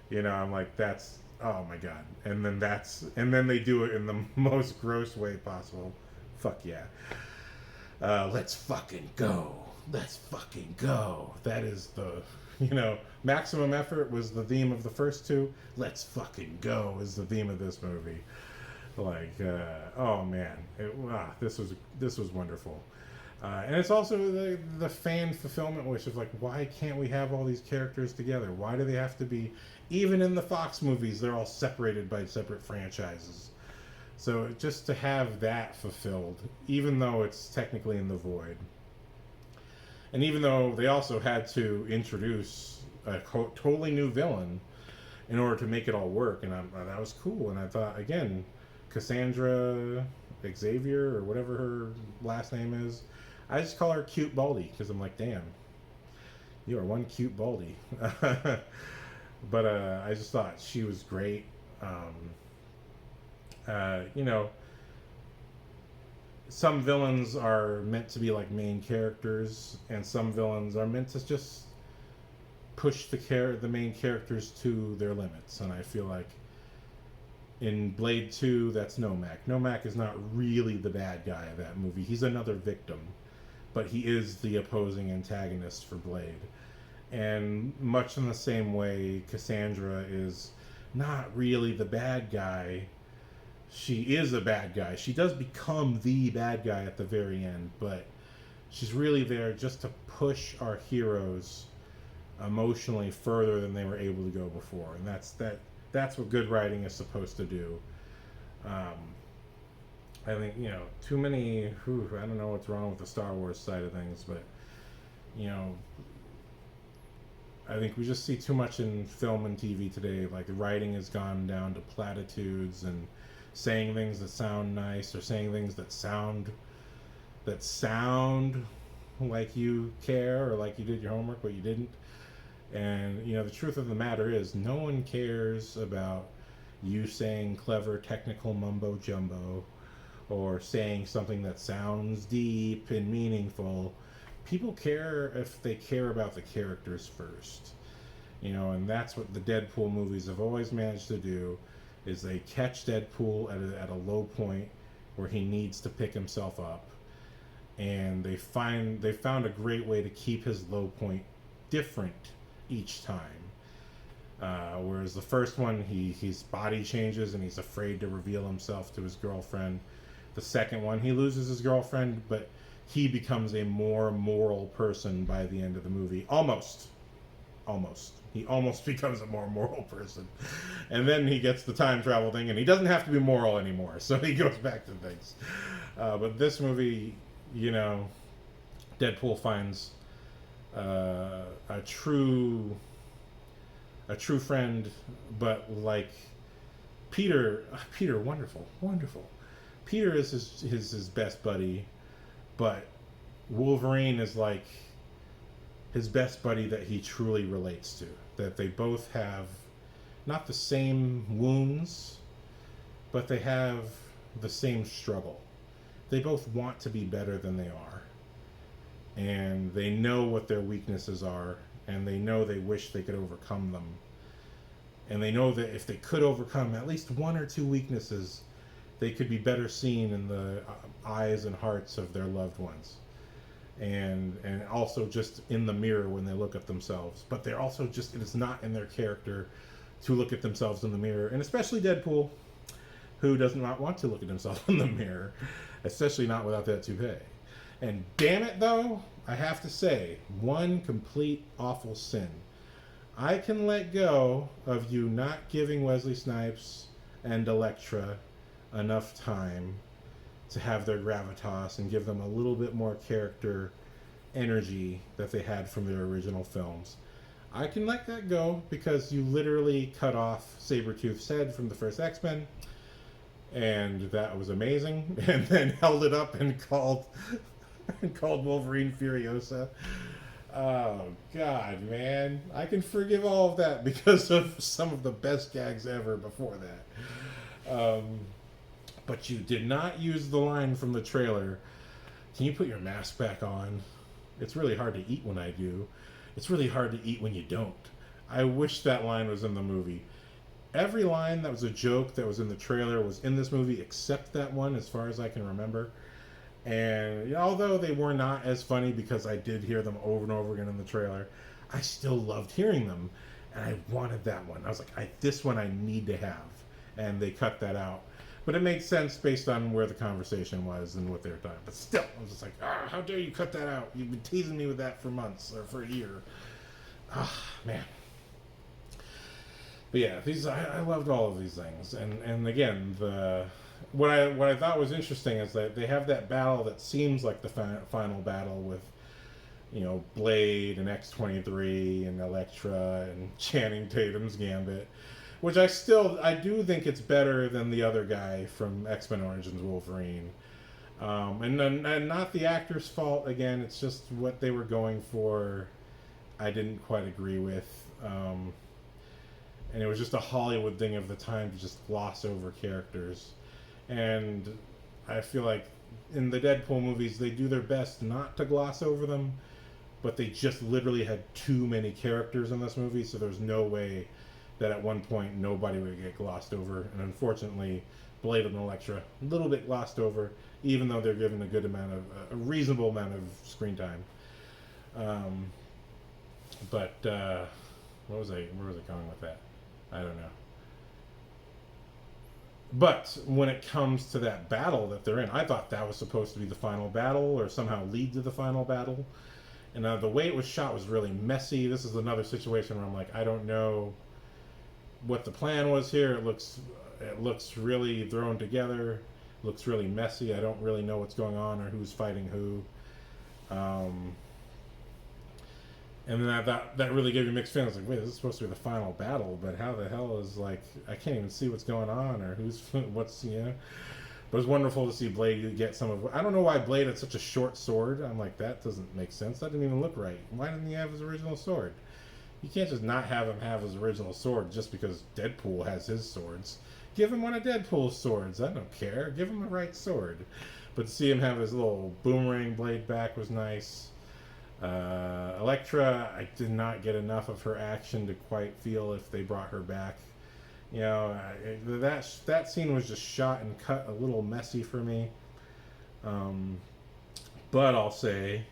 You know, I'm like, that's, oh my God. And then they do it in the most gross way possible. Fuck yeah. Let's fucking go. Let's fucking go. That is the, maximum effort was the theme of the first two. Let's fucking go is the theme of this movie. Like, oh man, this was wonderful. And it's also the fan fulfillment wish of like, why can't we have all these characters together? Why do they have to be, even in the Fox movies, they're all separated by separate franchises. So just to have that fulfilled, even though it's technically in the void. And even though they also had to introduce a totally new villain in order to make it all work, and that was cool. And I thought, again, Cassandra Xavier, or whatever her last name is, I just call her Cute Baldy, because I'm like, damn, you are one cute Baldy. But I just thought she was great. Some villains are meant to be like main characters, and some villains are meant to just push the main characters to their limits. And I feel like in Blade 2, that's Nomak. Nomak is not really the bad guy of that movie. He's another victim, but he is the opposing antagonist for Blade. And much in the same way, Cassandra is not really the bad guy. She is a bad guy. She does become the bad guy at the very end, but she's really there just to push our heroes emotionally further than they were able to go before. And that's what good writing is supposed to do. I think, too many, I don't know what's wrong with the Star Wars side of things, but, I think we just see too much in film and TV today. Like, the writing has gone down to platitudes and saying things that sound nice, or saying things that sound like you care, or like you did your homework, but you didn't. And, the truth of the matter is, no one cares about you saying clever technical mumbo jumbo or saying something that sounds deep and meaningful. People care if they care about the characters first. And that's what the Deadpool movies have always managed to do, is they catch Deadpool at a low point where he needs to pick himself up. And they found a great way to keep his low point different each time. Whereas the first one, his body changes and he's afraid to reveal himself to his girlfriend. The second one, he loses his girlfriend, but he becomes a more moral person by the end of the movie. Almost. almost. He almost becomes a more moral person. And then he gets the time travel thing, and he doesn't have to be moral anymore, so he goes back to things. But this movie, you know, Deadpool finds a true friend, but like Peter, wonderful. Peter is his best buddy, but Wolverine is like his best buddy that he truly relates to. That they both have not the same wounds, but they have the same struggle. They both want to be better than they are. And they know what their weaknesses are, and they know they wish they could overcome them. And they know that if they could overcome at least one or two weaknesses, they could be better seen in the eyes and hearts of their loved ones. And also just in the mirror when they look at themselves. But they're also just, it is not in their character to look at themselves in the mirror. And especially Deadpool, who does not want to look at himself in the mirror, especially not without that toupee. And damn it though, I have to say, one complete awful sin. I can let go of you not giving Wesley Snipes and Elektra enough time to have their gravitas and give them a little bit more character energy that they had from their original films. I can let that go because you literally cut off Sabretooth's head from the first X-Men, and that was amazing, and then held it up and called Wolverine Furiosa. Oh God, man, I can forgive all of that because of some of the best gags ever before that. But you did not use the line from the trailer, "Can you put your mask back on? It's really hard to eat when I do. It's really hard to eat when you don't." I wish that line was in the movie. Every line that was a joke that was in the trailer was in this movie except that one, as far as I can remember. And you know, although they were not as funny because I did hear them over and over again in the trailer, I still loved hearing them, and I wanted that one. I was like, this one I need to have, and they cut that out. But it made sense based on where the conversation was and what they were talking. But still, I was just like, how dare you cut that out? You've been teasing me with that for months or for a year. Man. But yeah, I loved all of these things. And again, what I thought was interesting is that they have that battle that seems like the final battle with, you know, Blade and X-23 and Elektra and Channing Tatum's Gambit. Which I do think it's better than the other guy from X-Men Origins Wolverine. And not the actor's fault, again, it's just what they were going for, I didn't quite agree with. And it was just a Hollywood thing of the time to just gloss over characters. And I feel like in the Deadpool movies, they do their best not to gloss over them, but they just literally had too many characters in this movie, so there's no way that at one point nobody would get glossed over. And unfortunately, Blade and Elektra, a little bit glossed over, even though they're given a reasonable amount of screen time. Where was I going with that? I don't know. But when it comes to that battle that they're in, I thought that was supposed to be the final battle or somehow lead to the final battle. And the way it was shot was really messy. This is another situation where I'm like, I don't know what the plan was here. It looks really thrown together. It looks really messy. I don't really know what's going on or who's fighting who. And then that really gave me mixed feelings. Like, wait, this is supposed to be the final battle, but how the hell is, like, I can't even see what's going on or what's, you know. But it was wonderful to see Blade get some of. I don't know why Blade had such a short sword. I'm like, that doesn't make sense. That didn't even look right. Why didn't he have his original sword? You can't just not have him have his original sword just because Deadpool has his swords. Give him one of Deadpool's swords. I don't care. Give him the right sword. But to see him have his little boomerang blade back was nice. Elektra, I did not get enough of her action to quite feel if they brought her back. You know, that scene was just shot and cut a little messy for me. But I'll say,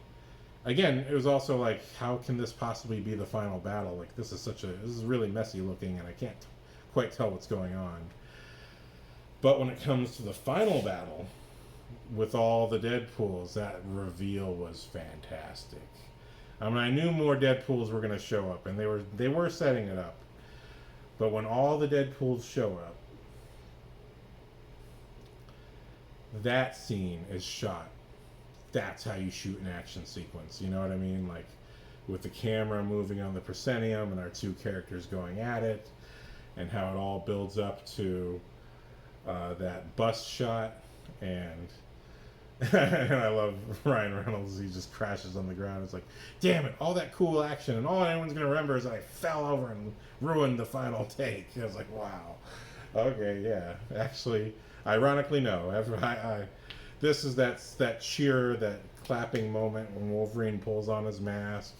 again, it was also like, how can this possibly be the final battle? Like, this is really messy looking, and I can't quite tell what's going on. But when it comes to the final battle, with all the Deadpools, that reveal was fantastic. I mean, I knew more Deadpools were going to show up, and they were setting it up. But when all the Deadpools show up, that scene is shot. That's how you shoot an action sequence. You know what I mean? Like with the camera moving on the proscenium and our two characters going at it, and how it all builds up to that bust shot. And and I love Ryan Reynolds. He just crashes on the ground. It's like, damn it, all that cool action, and all anyone's going to remember is that I fell over and ruined the final take. I was like, wow. Okay, yeah. Actually, ironically, no. This is that cheer, that clapping moment when Wolverine pulls on his mask.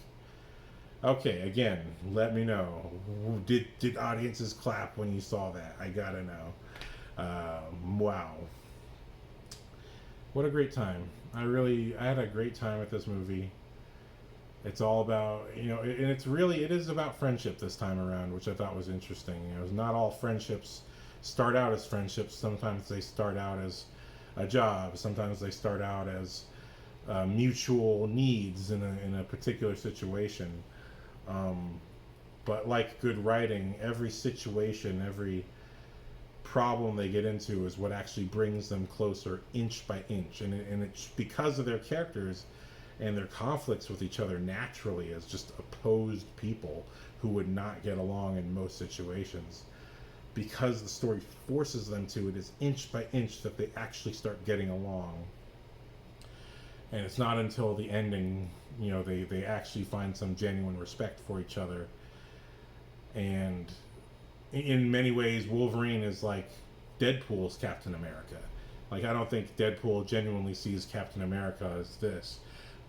Okay, again, let me know. Did audiences clap when you saw that? I gotta know. Wow. What a great time. I had a great time with this movie. It's all about, and it is about friendship this time around, which I thought was interesting. Not all friendships start out as friendships. Sometimes they start out as a job. Sometimes they start out as mutual needs in a particular situation. But like good writing, every situation, every problem they get into is what actually brings them closer inch by inch. And it's because of their characters and their conflicts with each other naturally as just opposed people who would not get along in most situations. Because the story forces them to, it is inch by inch that they actually start getting along. And it's not until the ending, they actually find some genuine respect for each other. And in many ways, Wolverine is like Deadpool's Captain America. Like, I don't think Deadpool genuinely sees Captain America as this,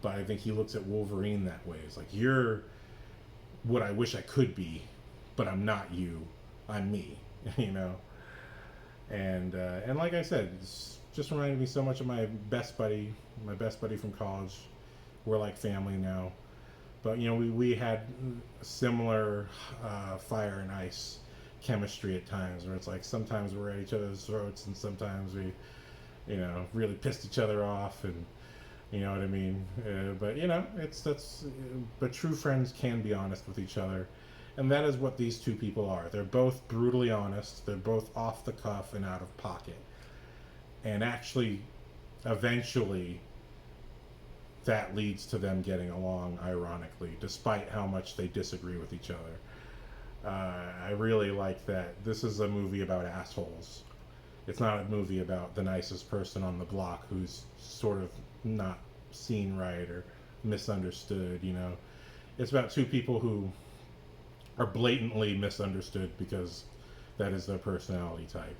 but I think he looks at Wolverine that way. It's like, you're what I wish I could be, but I'm not you. I'm me, And like I said, it's just reminded me so much of my best buddy from college. We're like family now. But, we had similar fire and ice chemistry at times, where it's like sometimes we're at each other's throats and sometimes we, really pissed each other off, and you know what I mean. But true friends can be honest with each other, and that is what these two people are. They're both brutally honest. They're both off the cuff and out of pocket, and actually, eventually, that leads to them getting along, ironically, despite how much they disagree with each other. I really like that this is a movie about assholes. It's not a movie about the nicest person on the block who's sort of not seen right or misunderstood, It's about two people who are blatantly misunderstood because that is their personality type,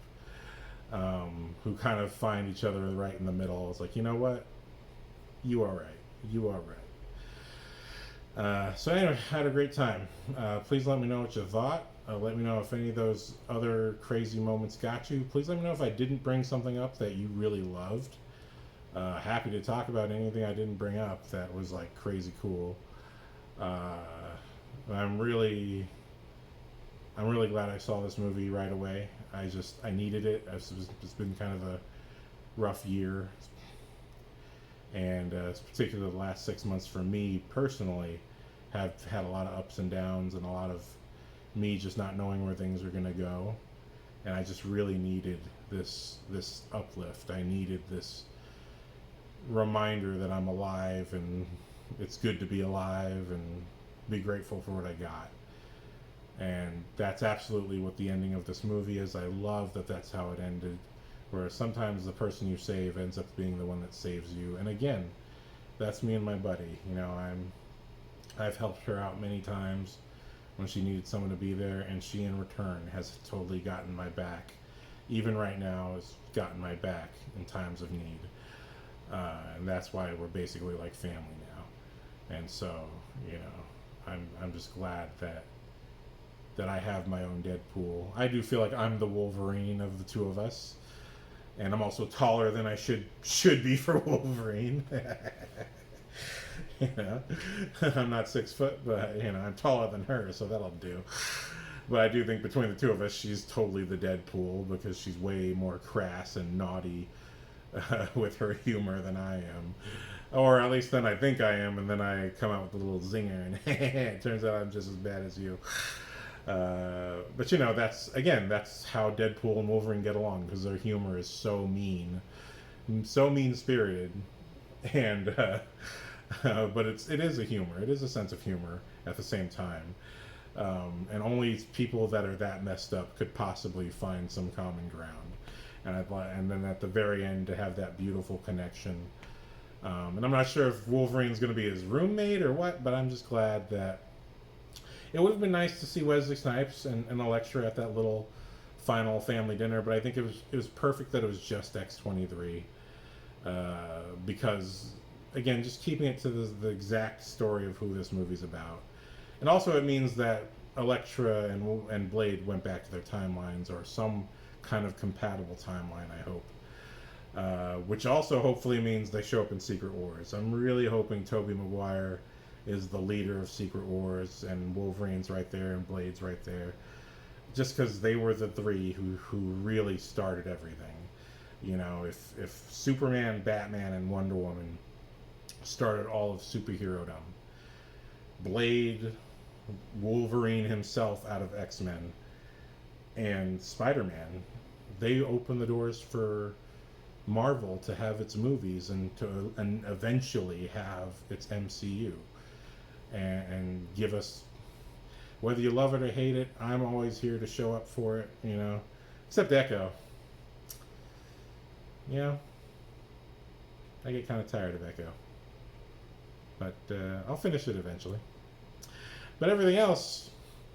who kind of find each other right in the middle. It's like, you know what? You are right. You are right. So anyway, I had a great time. Please let me know what you thought. Let me know if any of those other crazy moments got you. Please let me know if I didn't bring something up that you really loved. Happy to talk about anything I didn't bring up that was like crazy cool. I'm really glad I saw this movie right away. I needed it. It's been kind of a rough year. And particularly the last 6 months for me personally have had a lot of ups and downs and a lot of me just not knowing where things are going to go. And I just really needed this uplift. I needed this reminder that I'm alive and it's good to be alive and be grateful for what I got. And that's absolutely what the ending of this movie is. I love that that's how it ended. Where sometimes the person you save ends up being the one that saves you. And again, that's me and my buddy. I've helped her out many times when she needed someone to be there, and she in return has totally gotten my back. Even right now, has gotten my back in times of need. And that's why we're basically like family now. And so, I'm just glad that I have my own Deadpool. I do feel like I'm the Wolverine of the two of us. And I'm also taller than I should be for Wolverine. I'm not 6 foot, but I'm taller than her, so that'll do. But I do think between the two of us, she's totally the Deadpool because she's way more crass and naughty with her humor than I am. Or at least then I think I am, and then I come out with a little zinger, and it turns out I'm just as bad as you. But you know, that's how Deadpool and Wolverine get along, because their humor is so mean spirited, and but it is a humor. It is a sense of humor at the same time, and only people that are that messed up could possibly find some common ground. And then at the very end to have that beautiful connection. And I'm not sure if Wolverine's going to be his roommate or what, but I'm just glad that it would have been nice to see Wesley Snipes and Elektra at that little final family dinner. But I think it was perfect that it was just X-23, because again, just keeping it to the exact story of who this movie's about, and also it means that Elektra and Blade went back to their timelines, or some kind of compatible timeline, I hope. Which also hopefully means they show up in Secret Wars. I'm really hoping Tobey Maguire is the leader of Secret Wars, and Wolverine's right there, and Blade's right there. Just because they were the three who really started everything. You know, if Superman, Batman, and Wonder Woman started all of superherodom, Blade, Wolverine himself out of X-Men, and Spider-Man, they opened the doors for Marvel to have its movies and eventually have its MCU, and give us, whether you love it or hate it, I'm always here to show up for it, you know, except Echo. You know, I get kind of tired of Echo, but I'll finish it eventually. But everything else,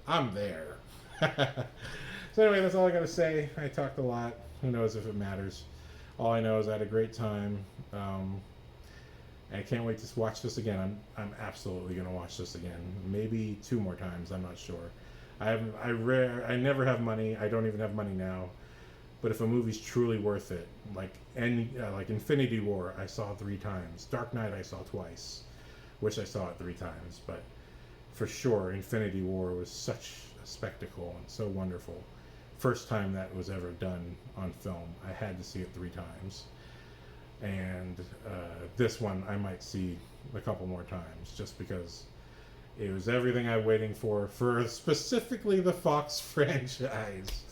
I'm there. So anyway, that's all I gotta say. I talked a lot. Who knows if it matters? All I know is I had a great time. I can't wait to watch this again. I'm absolutely gonna watch this again. Maybe 2 more times. I'm not sure. I never have money. I don't even have money now. But if a movie's truly worth it, like Infinity War, I saw 3 times. Dark Knight, I saw twice. Wish I saw it 3 times, but for sure, Infinity War was such a spectacle and so wonderful. First time that was ever done on film. I had to see it 3 times. And this one I might see a couple more times, just because it was everything I'm waiting for specifically the Fox franchise.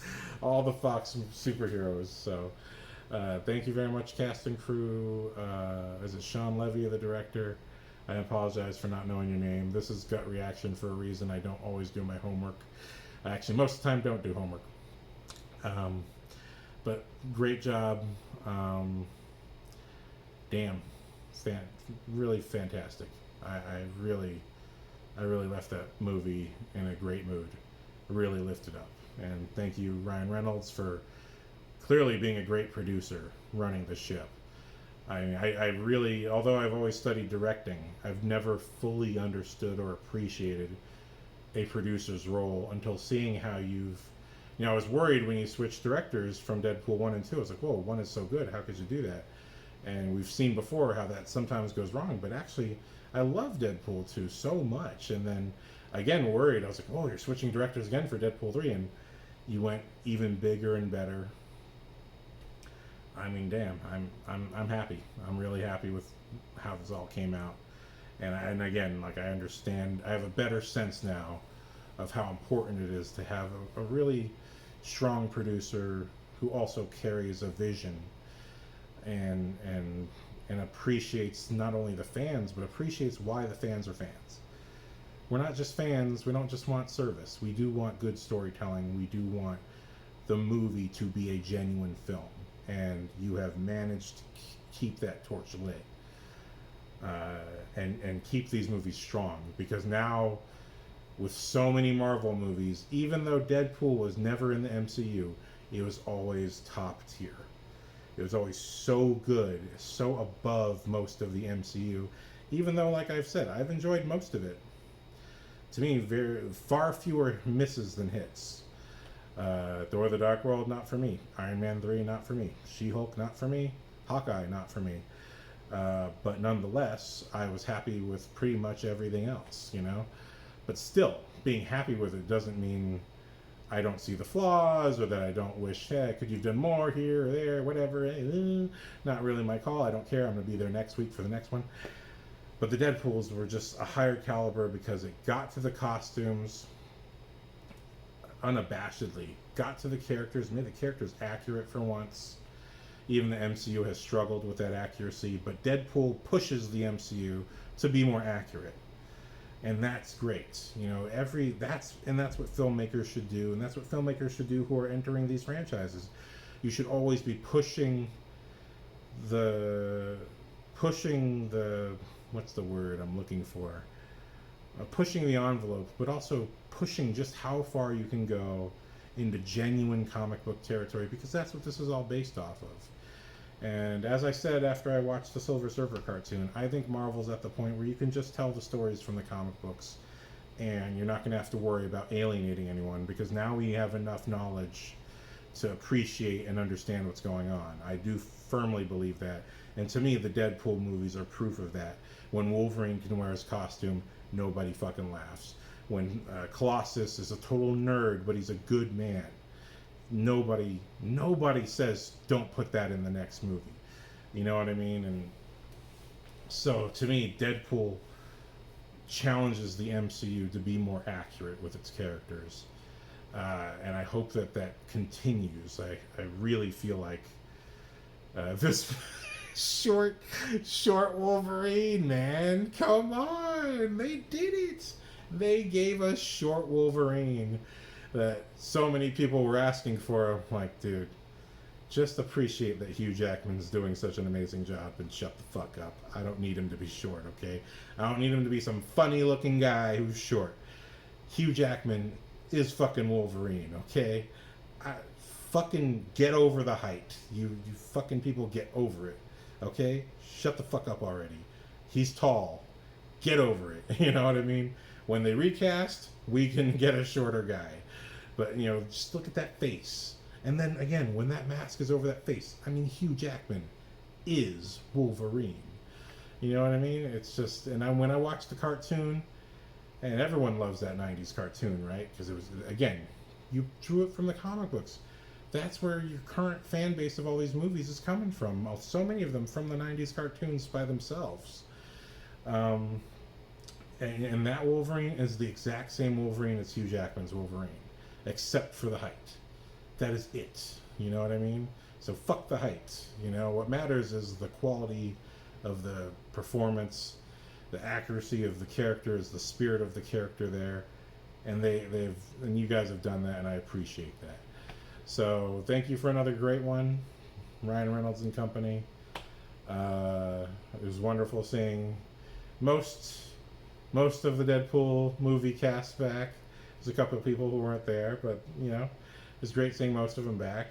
All the Fox superheroes. So thank you very much, cast and crew. Is it Sean Levy, the director? I apologize for not knowing your name. This is gut reaction for a reason. I don't always do my homework. I actually, most of the time, don't do homework. But great job. Really fantastic. I really left that movie in a great mood. Really lifted up. And thank you, Ryan Reynolds, for clearly being a great producer running the ship. I really, although I've always studied directing, I've never fully understood or appreciated a producer's role until seeing how I was worried when you switched directors from Deadpool 1 and 2. I was like, whoa, 1 is so good, how could you do that? And we've seen before how that sometimes goes wrong, but actually, I love Deadpool 2 so much. And then, again, worried, I was like, oh, you're switching directors again for Deadpool 3, and you went even bigger and better. I mean, damn, I'm happy. I'm really happy with how this all came out. And again, like, I understand, I have a better sense now of how important it is to have a really strong producer who also carries a vision and appreciates not only the fans, but appreciates why the fans are fans. We're not just fans. We don't just want service. We do want good storytelling. We do want the movie to be a genuine film. And you have managed to keep that torch lit. And keep these movies strong. Because now, with so many Marvel movies, even though Deadpool was never in the MCU, it was always top tier. It was always so good, so above most of the MCU. Even though, like I've said, I've enjoyed most of it. To me, far fewer misses than hits. Thor: The Dark World, not for me. Iron Man 3, not for me. She-Hulk, not for me. Hawkeye, not for me. But nonetheless, I was happy with pretty much everything else, you know? But still, being happy with it doesn't mean I don't see the flaws, or that I don't wish, hey, could you have done more here or there, whatever. Not really my call. I don't care. I'm going to be there next week for the next one. But the Deadpools were just a higher caliber because it got to the costumes unabashedly, got to the characters, made the characters accurate for once. Even the MCU has struggled with that accuracy, but Deadpool pushes the MCU to be more accurate. And that's great. You know, that's what filmmakers should do, and that's what filmmakers should do who are entering these franchises. You should always be pushing the what's the word I'm looking for? Pushing the envelope, but also pushing just how far you can go into genuine comic book territory, because that's what this is all based off of. And as I said after I watched the Silver Surfer cartoon, I think Marvel's at the point where you can just tell the stories from the comic books, and you're not going to have to worry about alienating anyone, because now we have enough knowledge to appreciate and understand what's going on. I do firmly believe that. And to me, the Deadpool movies are proof of that. When Wolverine can wear his costume, nobody fucking laughs. When Colossus is a total nerd, but he's a good man, nobody says don't put that in the next movie. You know what I mean? And so to me, Deadpool challenges the MCU to be more accurate with its characters, and I hope that continues. I really feel like this short Wolverine, man, come on, they did it. They gave us short Wolverine that so many people were asking for. I'm like, dude, just appreciate that Hugh Jackman's doing such an amazing job and shut the fuck up. I don't need him to be short, okay? I don't need him to be some funny looking guy who's short. Hugh Jackman is fucking Wolverine, okay? Fucking get over the height. You fucking people get over it, okay? Shut the fuck up already. He's tall. Get over it. You know what I mean? When they recast, we can get a shorter guy. But, you know, just look at that face. And then, again, when that mask is over that face, I mean, Hugh Jackman is Wolverine. You know what I mean? It's just... And when I watched the cartoon, and everyone loves that 90s cartoon, right? Because it was, again, you drew it from the comic books. That's where your current fan base of all these movies is coming from. So many of them from the 90s cartoons by themselves. And that Wolverine is the exact same Wolverine as Hugh Jackman's Wolverine, except for the height. That is it. You know what I mean? So fuck the height. You know, what matters is the quality of the performance, the accuracy of the characters, the spirit of the character there. And and you guys have done that, and I appreciate that. So thank you for another great one, Ryan Reynolds and company. It was wonderful seeing most of the Deadpool movie cast back. There's a couple of people who weren't there, but you know, it was great seeing most of them back.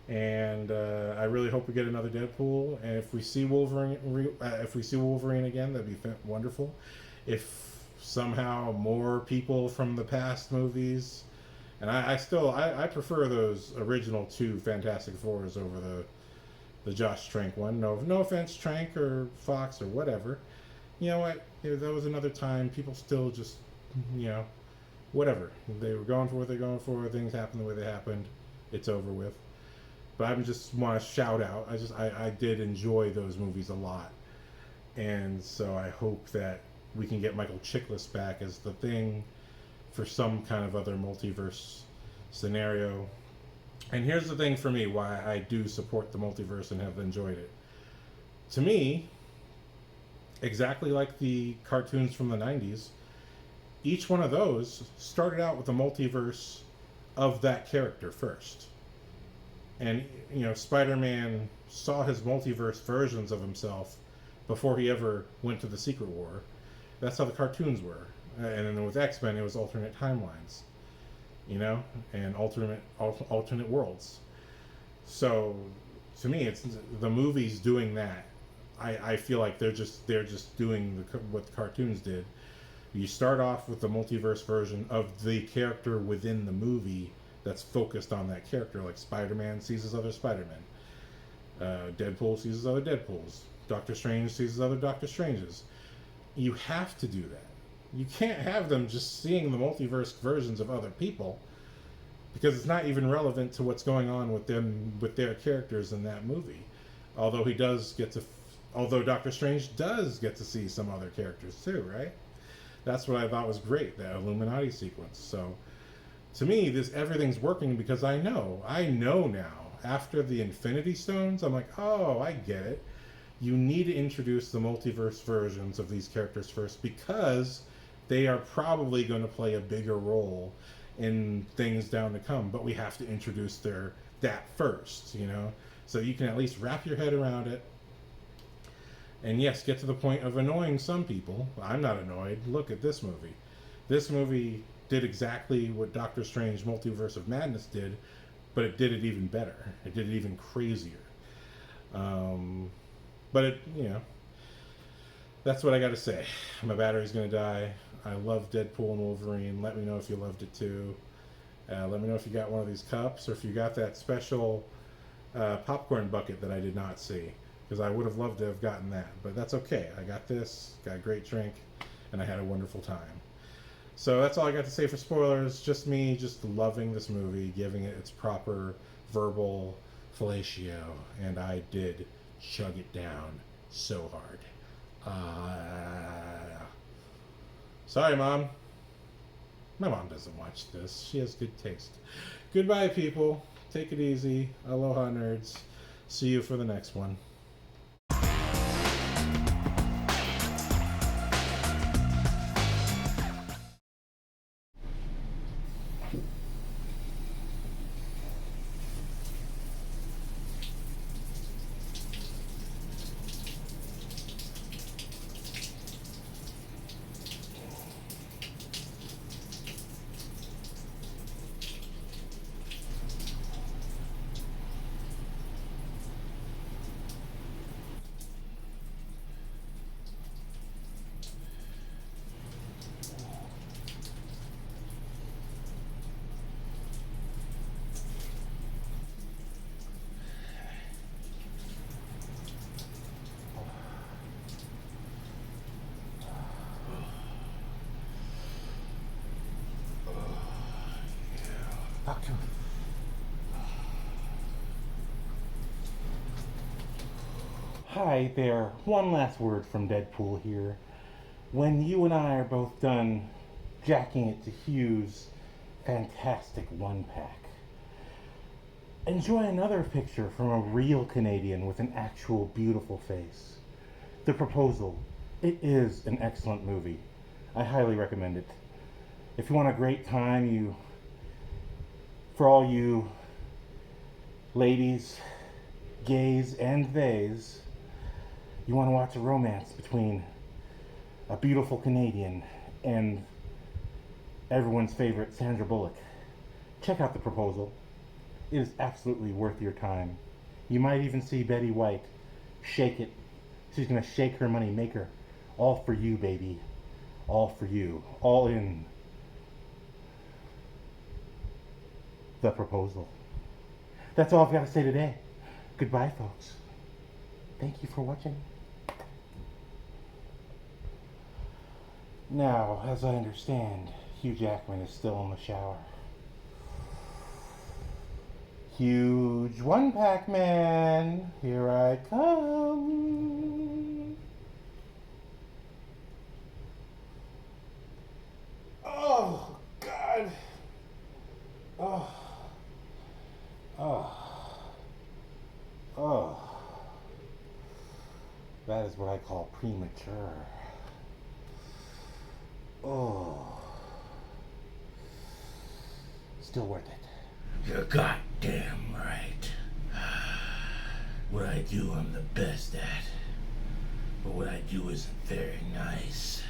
And I really hope we get another Deadpool. And if we see Wolverine again, that'd be wonderful. If somehow more people from the past movies, and I prefer those original two Fantastic Fours over the Josh Trank one. No offense, Trank or Fox or whatever. You know what? That was another time. People still just, you know, whatever. They were going for what they're going for. Things happened the way they happened. It's over with. But I just want to shout out. I did enjoy those movies a lot. And so I hope that we can get Michael Chiklis back as the Thing for some kind of other multiverse scenario. And here's the thing for me, why I do support the multiverse and have enjoyed it. To me, exactly like the cartoons from the 90s, each one of those started out with a multiverse of that character first. And, you know, Spider-Man saw his multiverse versions of himself before he ever went to the Secret War. That's how the cartoons were. And then with X-Men, it was alternate timelines, you know, and alternate worlds. So, to me, it's the movies doing that. I feel like they're just doing what the cartoons did. You start off with the multiverse version of the character within the movie that's focused on that character. Like Spider-Man sees his other Spider-Man. Deadpool sees his other Deadpools. Doctor Strange sees his other Doctor Stranges. You have to do that. You can't have them just seeing the multiverse versions of other people, because it's not even relevant to what's going on with them, with their characters in that movie. Although he does get to Although Doctor Strange does get to see some other characters too, right? That's what I thought was great, that Illuminati sequence. So to me, this everything's working because I know now. After the Infinity Stones, I'm like, oh, I get it. You need to introduce the multiverse versions of these characters first because they are probably going to play a bigger role in things down to come. But we have to introduce that first, you know, so you can at least wrap your head around it. And yes, get to the point of annoying some people. I'm not annoyed. Look at this movie. This movie did exactly what Doctor Strange Multiverse of Madness did, but it did it even better. It did it even crazier. But it, you know, that's what I got to say. My battery's gonna die. I love Deadpool and Wolverine. Let me know if you loved it too. Let me know if you got one of these cups or if you got that special popcorn bucket that I did not see, because I would have loved to have gotten that. But that's okay. I got this, got a great drink, and I had a wonderful time. So that's all I got to say for spoilers. Just me just loving this movie, giving it its proper verbal fellatio, and I did chug it down so hard. Sorry, Mom. My mom doesn't watch this. She has good taste. Goodbye, people. Take it easy. Aloha, nerds. See you for the next one. Hi there, one last word from Deadpool here. When you and I are both done jacking it to Hugh's fantastic one-pack, enjoy another picture from a real Canadian with an actual beautiful face. The Proposal. It is an excellent movie. I highly recommend it. If you want a great time, for all you ladies, gays, and theys, you want to watch a romance between a beautiful Canadian and everyone's favorite Sandra Bullock, check out The Proposal. It is absolutely worth your time. You might even see Betty White shake it. She's going to shake her money maker. All for you, baby. All for you. All in The Proposal. That's all I've got to say today. Goodbye, folks. Thank you for watching. Now, as I understand, Hugh Jackman is still in the shower. Huge one-pack man, here I come. Oh, God. Oh. That is what I call premature. Oh. Still worth it. You're goddamn right. What I do, I'm the best at. But what I do isn't very nice.